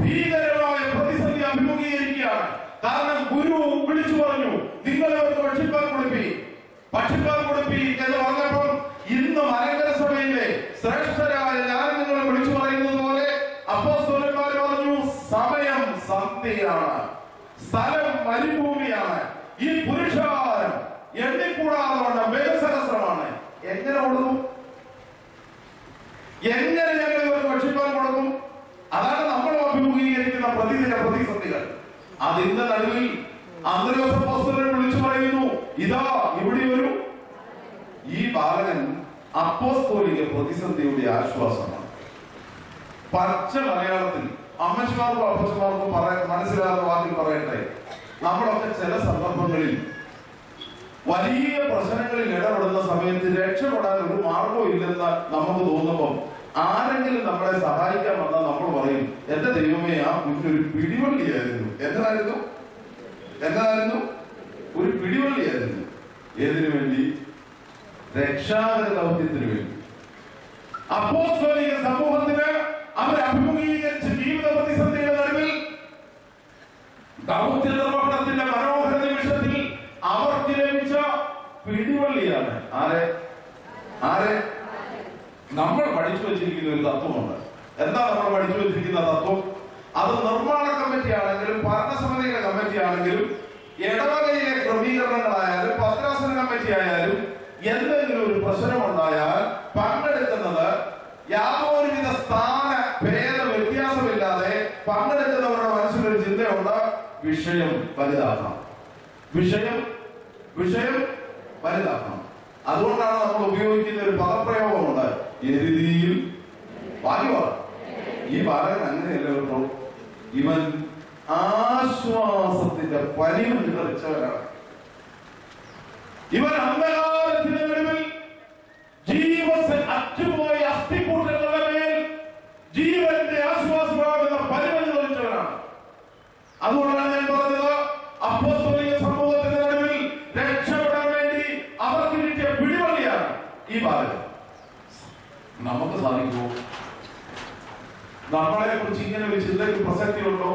ഭീകരമായ പ്രതിസന്ധി അഭിമുഖീകരിക്കുകയാണ്. കാരണം ഗുരു വിളിച്ചു പറഞ്ഞു, നിങ്ങളവർക്ക് ഭക്ഷിപ്പാൻ കൊടുപ്പി എന്ന് പറഞ്ഞപ്പോൾ ഇന്ന് മലങ്കര സഭയിലെ ശ്രേഷ്ഠരായ ഞാൻ നിങ്ങളെ വിളിച്ചു പറയുന്നത് പോലെ അപ്പോസ്തലന്മാർ പറഞ്ഞു, സമയം സന്ധ്യയാണ്, സ്ഥലം മരുഭൂമിയാണ്, ഈ പുരുഷാരം എണ്ണിക്കൂടാതെ ബഹുസഹസ്രമാണ്. എങ്ങനെ കൊടുക്കും? എങ്ങനെ ഞങ്ങൾ ഇവർക്ക് ഭക്ഷിപ്പാൻ കൊടുക്കും? അതാണ് നമ്മൾ അഭിമുഖീകരിക്കുന്ന പ്രതിദിന പ്രതിസന്ധികൾ. അതിന്റെ നടുവിൽ അന്ത്രയോസ് അപ്പോസ്തലൻ വിളിച്ചു പറയുന്നു, ഇതാ ഇവിടെ ഒരു ഈ ബാലകൻ അപ്പോസ്തോലിക പ്രതിസന്ധിയുടെ ആശ്വാസമാണ്. പച്ച മലയാളത്തിൽ അമ്മച്ചിമാർക്കും അപ്പച്ചമാർക്കും മനസ്സിലാകുന്ന വാക്കിൽ പറയട്ടെ, നമ്മളൊക്കെ ചില സന്ദർഭങ്ങളിൽ വലിയ പ്രശ്നങ്ങളിൽ ഇടപെടുന്ന സമയത്ത് രക്ഷപ്പെടാൻ ഒരു മാർഗവും ഇല്ലെന്ന് നമുക്ക് തോന്നുമ്പോൾ ആരെങ്കിലും നമ്മളെ സഹായിക്കാൻ വന്നാൽ നമ്മൾ പറയും, എന്റെ ദൈവമേ ആ കുഞ്ഞൊരു പിടിവള്ളിയായിരുന്നു. എന്നതായിരുന്നു? ഒരു പിടിവള്ളിയായിരുന്നു. ഏതിനു വേണ്ടി? രക്ഷാകര ദൗത്യത്തിന് വേണ്ടി. അപ്പോസ്തലിക സമൂഹത്തിന് അവർ അഭിമുഖീകരിച്ച ജീവിത പ്രതിസന്ധിയുടെ നടുവിൽ ദൗത്യ നിർവഹണത്തിന്റെ മനോഹര നിമിഷത്തിൽ അവർക്ക് ലഭിച്ച പിടിവള്ളിയാണ് ആരെ നമ്മൾ പഠിച്ചു വെച്ചിരിക്കുന്ന ഒരു തത്വമുണ്ട്. എന്താ നമ്മൾ പഠിച്ചു വെച്ചിരിക്കുന്ന തത്വം? അത് നിർമ്മാണ കമ്മിറ്റി ആണെങ്കിലും ഭരണസമിതിയുടെ കമ്മിറ്റി ആണെങ്കിലും ഇടവകയിലെ ക്രമീകരണങ്ങളായാലും ഭദ്രാസന കമ്മിറ്റി ആയാലും എന്തെങ്കിലും ഒരു പ്രശ്നമുണ്ടായാൽ പങ്കെടുക്കുന്നത് യാതൊരുവിധ സ്ഥാന ഭേദ വ്യത്യാസമില്ലാതെ പങ്കെടുക്കുന്നവരുടെ മനസ്സിലൊരു ചിന്തയുണ്ട്: വിഷയം വലുതാക്കണം, വിഷയം വലുതാക്കണം. അതുകൊണ്ടാണ് നമ്മൾ ഉപയോഗിക്കുന്ന ഒരു പദപ്രയോഗമുണ്ട്: എരുതിയിൽ വായുവാണ്. ഈ ബാലകൻ അങ്ങനെയല്ല കേട്ടോ. ഇവൻ ആശ്വാസത്തിന്റെ പരിമ നിറച്ചവരാണ്. ഇവൻ അന്ധകാരത്തിന്റെ നടുവിൽ അറ്റുപോയ അസ്ഥികൂട്ടങ്ങളുടെ മേൽ ജീവന്റെ ആശ്വാസമാകുന്ന പരിമ നിറച്ചവരാണ്. അതുകൊണ്ടാണ് ഞാൻ പറഞ്ഞത്, അപ്പോസ്തലിക സമൂഹത്തിന്റെ നടുവിൽ രക്ഷപ്പെടാൻ വേണ്ടി അവർക്ക് കിട്ടിയ പിടിവള്ളിയാണ് ഈ ബാലകൻ. നമുക്ക് സാധിക്കുമോ? നമ്മളെ കുറിച്ച് ഇങ്ങനെ ഒരു ചിന്തയ്ക്ക് പ്രസക്തിയുണ്ടോ?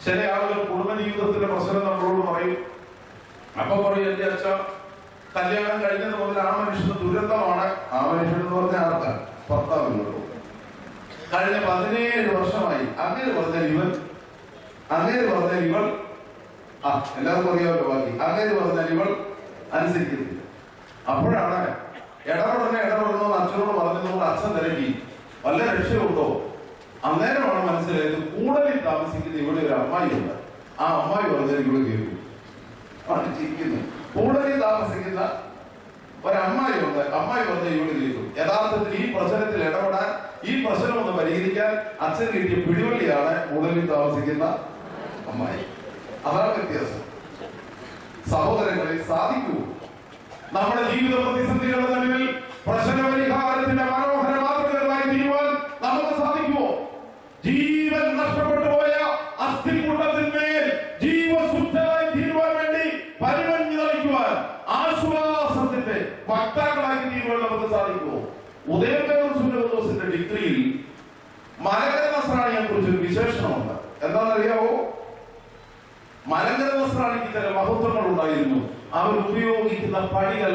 ചില ആളുകൾ കുടുംബജീവിതത്തിന്റെ പ്രശ്നം നമ്മളോട് പറയും. അപ്പൊ പറയും, എന്റെ അച്ഛ കല്യാണം കഴിഞ്ഞത് മുതൽ ആ മനുഷ്യന് ദുരന്തമാണ്. ആ മനുഷ്യൻ എന്ന് പറഞ്ഞാൽ ആർക്കാണ്? ഭർത്താവിനുള്ളൂ. കഴിഞ്ഞ 17 വർഷമായി അങ്ങനെ പറഞ്ഞാൽ ഇവൾ എല്ലാവർക്കും അറിയാമല്ലോ. ബാക്കി അങ്ങനെ പറഞ്ഞാൽ ഇവൾ അനുസരിക്കുന്നില്ല. അപ്പോഴാണ് ഇടപെടണോ അച്ഛനോട് പറഞ്ഞതുകൊണ്ട് അച്ഛൻ തിരക്കി വല്ല രക്ഷയുണ്ടോ? അന്നേരമാണ് മനസ്സിലായത് കൂടുതൽ താമസിക്കുന്ന ഇവിടെ ഒരു അമ്മായിയുണ്ട്. ആ അമ്മായി പറഞ്ഞാൽ ഇവിടെ കേൾക്കും. ചിരിക്കുന്നു. കൂടുതൽ താമസിക്കുന്ന ഒരമ്മായിയുണ്ട്. അമ്മായി പറഞ്ഞാൽ ഇവിടെ കേൾക്കും. യഥാർത്ഥത്തിൽ ഈ പ്രശ്നത്തിൽ ഇടപെടാൻ, ഈ പ്രശ്നം ഒന്ന് പരിഹരിക്കാൻ അച്ഛൻ കിട്ടിയ പിടിവള്ളിയാണ് കൂടുതൽ താമസിക്കുന്ന അമ്മായി. അതാണ് വ്യത്യാസം. സഹോദരങ്ങളെ, സാധിക്കൂ നമ്മുടെ ജീവിത പ്രതിസന്ധികളുടെ നടുവിൽ പ്രശ്ന പരിഹാരത്തിന്റെ മനോഹര മാതൃകകളായി തീരുവാൻ നമുക്ക് സാധിക്കുമോ? ജീവൻ നഷ്ടപ്പെട്ടു പോയ അസ്ഥികൂട്ടത്തിന്മേൽ ജീവസുദ്ധരായി തീരുവാൻ വേണ്ടി പരിമഞ്ഞു നയിക്കുവാൻ ആശ്വാസത്തിന്റെ വക്താക്കളായി തീരുവാൻ നമുക്ക് സാധിക്കുമോ? ഉദയംപേദോസിന്റെ ഡിഗ്രിയിൽ മലങ്കര നസ്രാണിയെ കുറിച്ചൊരു വിശേഷണമുണ്ട്. എന്താണെന്നറിയാവോ? മലങ്കര നസ്രാണിക്ക് ചില മഹത്വങ്ങൾ ഉണ്ടായിരുന്നു. അവർ ഉപയോഗിക്കുന്ന പണികൾ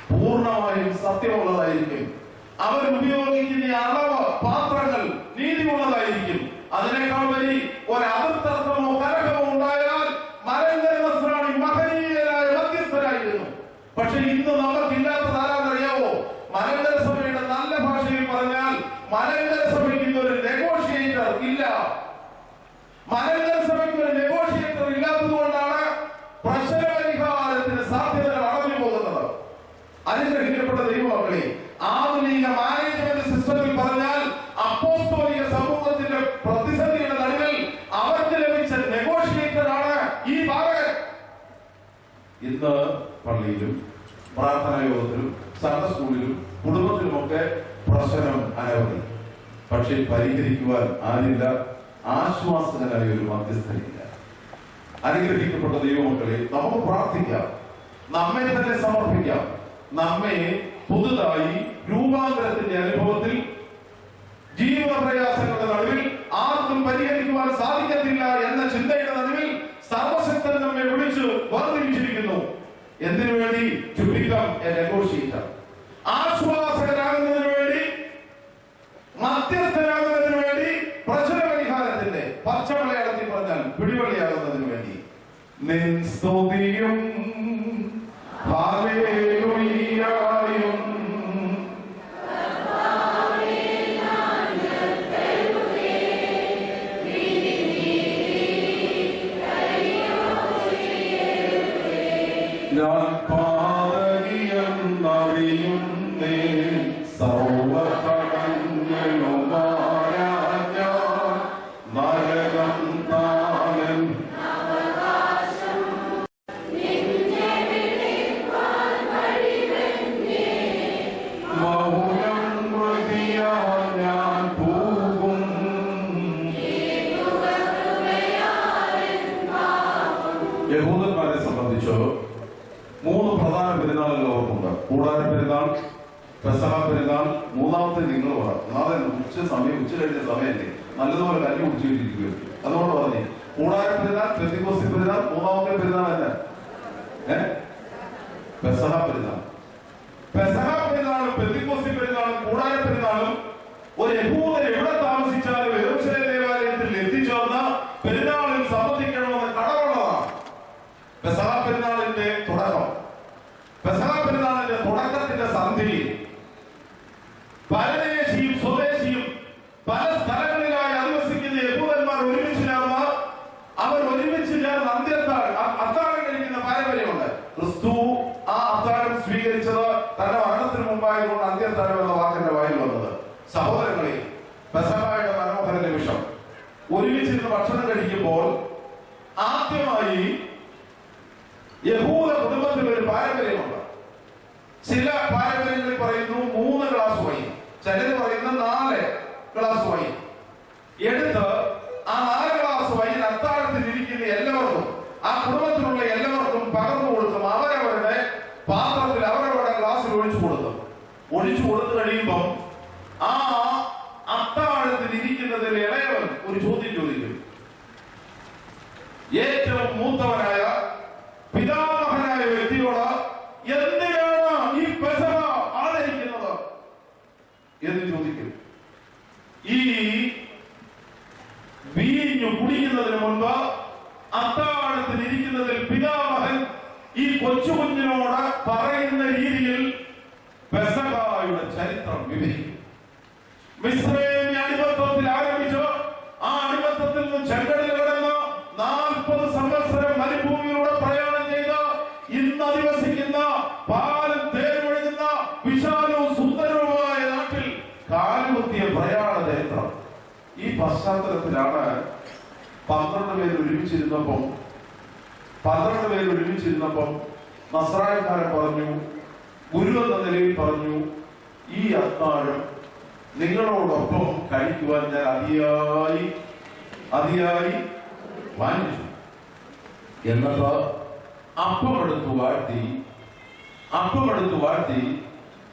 പൂർണ്ണമായും സത്യമുള്ളതായിരിക്കും. അവർ ഉപയോഗിക്കുന്ന അളവ് പാത്രങ്ങൾ നീതിയുള്ളതായിരിക്കും. അതിനേക്കാൾ വരി ഒരർത്ഥമോ കലഹമോ ഉണ്ടായാൽ മലങ്കര നസ്രാണി മഹനീയരായ മധ്യസ്ഥരായിരുന്നു. പക്ഷെ ഇന്ന് നമുക്കില്ലാത്തത് ആരാന്നറിയാവോ? മലങ്കര സഭയുടെ നല്ല ഭാഷയിൽ പറഞ്ഞാൽ മലങ്കര സഭയ്ക്ക് ഒരു നെഗോഷിയേറ്റർ ഇല്ല. മലങ്കര സഭയ്ക്ക് ഒരു നെഗോഷിയേറ്റർ ഇല്ലാത്തത് കൊണ്ടാണ് പ്രശ്ന പരിഹാരത്തിന് സാധ്യതകൾ അടഞ്ഞു പോകുന്നത്. അനുഗ്രഹിക്കപ്പെട്ട ദൈവമക്കളെ, ആധുനിക മാനേജ്മെന്റ് സിസ്റ്റത്തിൽ പറഞ്ഞാൽ അപ്പോസ്തലിക സമൂഹത്തിന്റെ പ്രതിസന്ധിയുടെ നടുവിൽ അവർക്ക് ലഭിച്ച നെഗോഷിയേറ്റർ ആണ് ഈ ബാലകൻ. ഇന്ന് പള്ളിയിലും പ്രാർത്ഥനാ യോഗത്തിലും സൺഡേ സ്കൂളിലും കുടുംബത്തിലുമൊക്കെ പ്രശ്നം അനവധി. പക്ഷെ പരിഹരിക്കുവാൻ ആരില്ല. ആശ്വാസകനായ ഒരു മധ്യസ്ഥനില്ല. അനുഗ്രഹിക്കപ്പെട്ട ദൈവമക്കളെ, നമുക്ക് പ്രാർത്ഥിക്കാം, നമ്മെ തന്നെ സമർപ്പിക്കാം. നമ്മെ പുതുതായി രൂപാന്തരത്തിന്റെ അനുഭവത്തിൽ ജീവിത പ്രയാസങ്ങളുടെ നടുവിൽ ആർക്കും പരിഹരിക്കുവാൻ സാധിക്കത്തില്ല എന്ന ചിന്തയുടെ നടുവിൽ സർവശക്തൻ നമ്മെ വിളിച്ചു വർദ്ധിപ്പിച്ചിരിക്കുന്നു. എന്തിനു വേണ്ടി? To become a negotiator. ആശ്വാസകനാകുന്നതിന് വേണ്ടി, മധ്യസ്ഥനാകുന്നതിന് വേണ്ടി, പ്രശ്ന പരിഹാരത്തിന്റെ പച്ചമലയാളത്തിൽ പറഞ്ഞാൽ പിടിവള്ളിയാകുന്നതിന് വേണ്ടി. നിൻ സ്തുതിയും ഹല്ലേലൂയയും ഞാൻ പാതകിയെന്നറിയുന്നേ സർവകടങ്ങളുമായ ഞാൻ നരകം താനൻ മൗനം പ്രതിയാൽ ഞാൻ പോകും. യഹൂദന്മാരെ സംബന്ധിച്ച് 3 പ്രധാന പെരുന്നാളുകൾ അവർക്കുണ്ട്. കൂടാര പെരുന്നാൾ, പെസഹ പെരുന്നാൾ മൂന്നാമത്തെ നിങ്ങൾ പറ. നാളെ ഉച്ച കഴിഞ്ഞ സമയല്ലേ, നല്ലതുപോലെ കഞ്ഞി കുടിച്ചിട്ടിരിക്കുകയും അതുകൊണ്ട് പറഞ്ഞു കൂടാര പെരുന്നാൾ, പെന്തിക്കോസ്തി പെരുന്നാൾ, മൂന്നാമത്തെ പെരുന്നാൾ തന്നെ പെസഹ പെരുന്നാൾ. പെസഹ പെരുന്നാളും പെന്തിക്കോസ്തി പെരുന്നാളും കൂടാര പെരുന്നാളും ഒരു യഹൂദൻ എവിടെ താമസിച്ചാലും യെരൂശലേം ദേവാലയത്തിൽ എത്തിച്ചേർന്ന പെരുന്നാളിൽ സംബന്ധിക്കണമെന്ന് കടവുള്ളതാണ് പെസഹ പെരുന്നാളിന്റെ തുടക്കം. പെസഹ പെരുന്നാളിന്റെ തുടക്കത്തിന്റെ സന്ധ്യയിൽ പരദേശിയും സ്വദേശിയും പല സ്ഥലങ്ങളിലായി അധിവസിക്കുന്ന യഹൂദന്മാർ ഒരുമിച്ച് ചേർന്ന് അവർ ഒരുമിച്ച് ചേർന്ന് അത്താഴം കഴിക്കുന്ന പാരമ്പര്യമുണ്ട്. ക്രിസ്തു ആ അത്താഴം സ്വീകരിച്ചത് തന്റെ മരണത്തിന് മുമ്പായതുകൊണ്ട് അന്ത്യത്താഴം എന്ന വാക്കിന്റെ വായിൽ വന്നത്. സഹോദരങ്ങളെ, പെസഹയുടെ മനോഹര നിമിഷം ഒരുമിച്ചിരുന്ന് ഭക്ഷണം കഴിക്കുമ്പോൾ ആദ്യമായി യഹൂദ കുടുംബത്തിൽ ഒരു പാരമ്പര്യമുണ്ട്. ചില പാരമ്പര്യങ്ങളിൽ പറയുന്നു 3 ഗ്ലാസ് വൈൻ, ചിലര് പറയുന്ന 4 ഗ്ലാസ് വൈൻ എടുത്ത് ആ 4 ഗ്ലാസ് വൈൻ അത്താഴത്തിൽ ഇരിക്കുന്ന എല്ലാവർക്കും, ആ കുടുംബത്തിലുള്ള എല്ലാവർക്കും പകർന്നു കൊടുക്കും. അവരവരുടെ പാത്രത്തിൽ അവരവരുടെ ഗ്ലാസ്സിൽ ഒഴിച്ചു കൊടുത്തു കഴിയുമ്പം ആ അത്താഴത്തിൽ ഇരിക്കുന്നതിൽ ഇളയവൻ ഒരു ചോദ്യം ചോദിക്കും. ഏറ്റവും മൂത്തവനായ പിതാമഹനായ വ്യക്തിയോട് എന്തിനാണ് ഈ പെസഹ ആചരിക്കുന്നത് എന്ന് ചോദിക്കും. ഈ വീഞ്ഞു കുടിക്കുന്നതിന് മുൻപ് അത്താഴത്തിൽ ഇരിക്കുന്നതിൽ പിതാമഹൻ ഈ കൊച്ചുകുഞ്ഞിനോട് പറയുന്ന രീതിയിൽ പെസഹയുടെ ചരിത്രം വിവരിക്കും. മിസ്രൈമി അടിമത്തത്തിൽ ആരംഭിച്ചു, ആ അടിമത്തത്തിൽ നിന്ന് ചെങ്കടലിൽ കടന്ന് 40 സംവത്സരം മരുഭൂമിയിലൂടെ പ്രയാണം ചെയ്ത് ഇന്ന് അധിവസിക്കുന്ന പാലും തേനൊഴുകുന്ന വിശാലവും സുന്ദരവുമായ നാട്ടിൽ കാലുകുത്തിയ പ്രയാണ ചരിത്രം. ഈ പശ്ചാത്തലത്തിലാണ് 12 പേര് ഒരുമിച്ചിരുന്നപ്പം നസ്രായക്കാരൻ പറഞ്ഞു, ഗുരു എന്ന നിലയിൽ പറഞ്ഞു, ഈ അത്താഴം നിങ്ങളോടൊപ്പം കഴിക്കുവാൻ ഞാൻ അതിയായി വാങ്ങിച്ചു. എന്നിട്ട് അപ്പമെടുത്തു വാഴ്ത്തി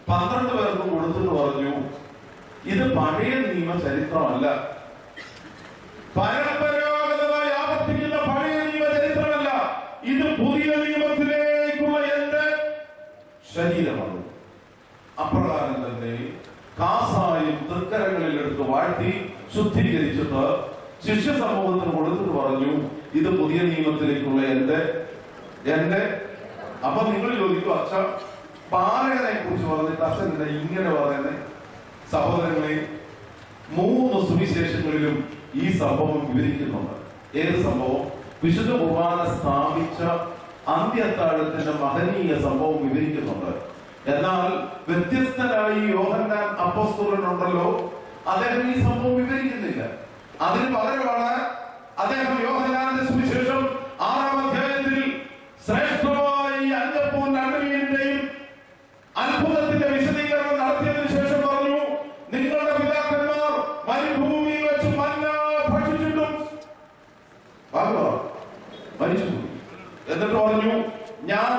12 പേർക്കും കൊടുത്തിട്ട് പറഞ്ഞു, ഇത് പഴയ നിയമ ചരിത്രമല്ല, പരമ്പരാഗതമായി ആവർത്തിക്കുന്ന പഴയ നിയമ ചരിത്രമല്ല, ഇത് പുതിയ നിയമത്തിലേക്കുള്ള എന്റെ ശരീരമാണ്. അപ്രകാരം തന്നെ കാസായും തൃക്കരങ്ങളിൽ എടുത്ത് വാഴ്ത്തി ശുദ്ധീകരിച്ചിട്ട് ശിഷ്യ സമൂഹത്തിന് കൊടുത്തിട്ട് പറഞ്ഞു, ഇത് പുതിയ നിയമത്തിലേക്കുള്ള എന്റെ. അപ്പൊ നിങ്ങൾ ചോദിക്കും, അച്ഛ പാലകനെ കുറിച്ച് പറഞ്ഞിട്ട് അച്ഛൻ ഇങ്ങനെ പറയുന്നത്? സഹോദരങ്ങളെ, 3 സുവിശേഷങ്ങളിലും ഈ സംഭവം വിവരിക്കുന്നുണ്ട്. ഏത് സംഭവം? വിശുദ്ധ കുർബാന സ്ഥാപിച്ച അന്ത്യത്താഴത്തിന്റെ മഹനീയ സംഭവം വിവരിക്കുന്നുണ്ട്. എന്നാൽ വ്യത്യസ്തനായി യോഹന്നാൻ അപ്പോസ്തലനുണ്ടല്ലോ, അദ്ദേഹം ഈ സംഭവം വിവരിക്കുന്നില്ല. അതിന് പകരമാണ് അദ്ദേഹം യോഹന്നാന്റെ സുവിശേഷം 6-ാം അധ്യായത്തിൽ ശ്രേഷ്ഠമായി അഞ്ചപ്പവും 2 മീനിന്റെയും അത്ഭുതത്തിന്റെ വിശദീകരണം നടത്തിയതിനു ശേഷം പറഞ്ഞു, നിങ്ങളുടെ പിതാക്കന്മാർ മരുഭൂമിയിൽ വെച്ച് മന്ന ഭക്ഷിച്ചിട്ടും മരിച്ചു. എന്നിട്ട് പറഞ്ഞു, ഞാൻ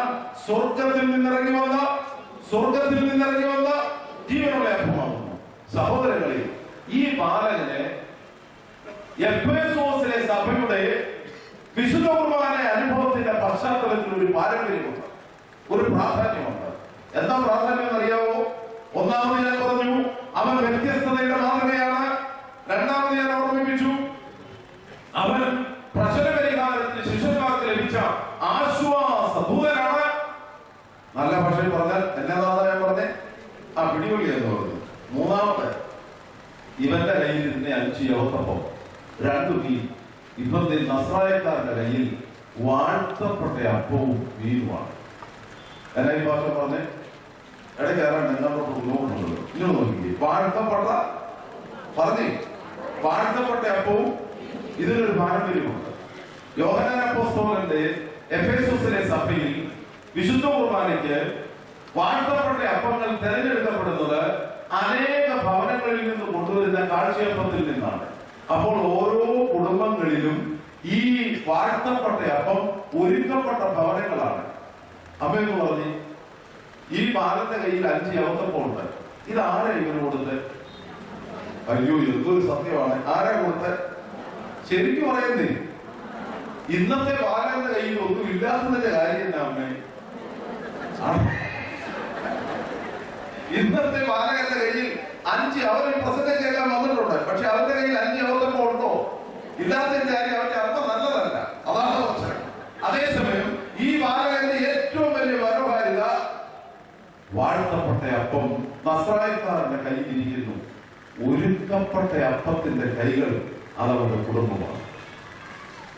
സ്വർഗത്തിൽ നിന്നിറങ്ങി വന്ന ജീവനുള്ള അപ്പമാകുന്നു. സഹോദരങ്ങളെ, ഈ ബാലകനെ എഫേസോസിലെ സഭയുടെ വിശുദ്ധ കുർബാന അനുഭവത്തിന്റെ പശ്ചാത്തലത്തിൽ ഒരു പാരമ്പര്യമുണ്ട്, ഒരു പ്രാധാന്യമുണ്ട്. എന്താ പ്രാധാന്യം എന്നറിയാവോ? ഒന്നാമത് ഞാൻ പറഞ്ഞു, അവൻ വ്യത്യസ്തതയുടെ മാതൃകയാണ്. രണ്ടാമത് ഞാൻ ഓർമ്മിപ്പിച്ചു, അവൻ പ്രശ്നപരിഹാരത്തിന് ശിഷ്യന്മാർക്ക് ലഭിച്ച ആശ്വാസ ദൂതനാണ്. നല്ല ഭാഷയിൽ പറഞ്ഞാൽ എന്നതാണ് ഞാൻ പറഞ്ഞേ, ആ പിടികൊള്ളി എന്ന് പറഞ്ഞു. മൂന്നാമത്തെ, ഇവന്റെ കയ്യിൽ ഇരുന്ന 5 യവത്തപ്പം 2 മീൻ. ഇപ്പത്തെ നസ്രായക്കാരുടെ കയ്യിൽ വാഴ്ത്തപ്പെട്ട അപ്പവും മീനുമാണ്. എന്നാ ഈ ഭാഷ പറഞ്ഞേ? ഇടയ്ക്ക് ആരാണ് എന്നോട്ട് നോക്കുന്നുള്ളത്? ഇങ്ങനെ നോക്കിക്കേ, വാഴ്ത്തപ്പെട്ട അപ്പവും. ഇതിനൊരു പാരമ്പര്യമുണ്ട്. യോഹന്നാൻ അപ്പോസ്തലന്റെ എഫേസോസിലെ സഭയിൽ വിശുദ്ധ കുർബാനയ്ക്ക് വാഴ്ത്തപ്പെട്ട അപ്പങ്ങൾ തിരഞ്ഞെടുക്കപ്പെടുന്നത് അനേക ഭവനങ്ങളിൽ നിന്ന് കൊണ്ടുവരുന്ന കാഴ്ചയപ്പത്തിൽ നിന്നാണ്. അപ്പോൾ ഓരോ കുടുംബങ്ങളിലും ഈ വാഴ്ത്തപ്പെട്ട അപ്പം ഒരുക്കപ്പെട്ട ഭവനങ്ങളാണ്. അമ്മയെന്ന് പറഞ്ഞ് ഈ ബാലന്റെ കയ്യിൽ 5 യവത്തപ്പം ഉണ്ട്. ഇതാരാ ഇവന് കൊടുത്ത്? അയ്യോ, എന്തൊരു സത്യമാണ്. ആരാ കൊടുത്ത്? ശരിക്കും പറയുന്നേ, ഇന്നത്തെ ബാലന്റെ കയ്യിൽ ഒന്നും ഇല്ലാത്തതിന്റെ കാര്യം എന്നാ അമ്മേ? ഇന്നത്തെ ബാലകന്റെ കയ്യിൽ 5 അവര് പ്രസംഗം കേൾക്കാൻ വന്നിട്ടുണ്ട്. പക്ഷെ അവരുടെ കയ്യിൽ 5 അവർക്ക് ഉണ്ടോ? ഇല്ലാത്തതിന്റെ കാര്യം അവന്റെ അമ്മ നല്ലതല്ല. അതാണ് പ്രശ്നം. അതേസമയം ഈ ബാലകന്റെ ഏറ്റവും വലിയ മനോഹാരിത, വാഴ്ത്തപ്പെട്ട അപ്പം നസ്രായക്കാരന്റെ കയ്യിൽ ഇരിക്കുന്നു. ഒരുക്കപ്പെട്ട അപ്പത്തിന്റെ കൈകൾ അതവന്റെ കുടുംബമാണ്.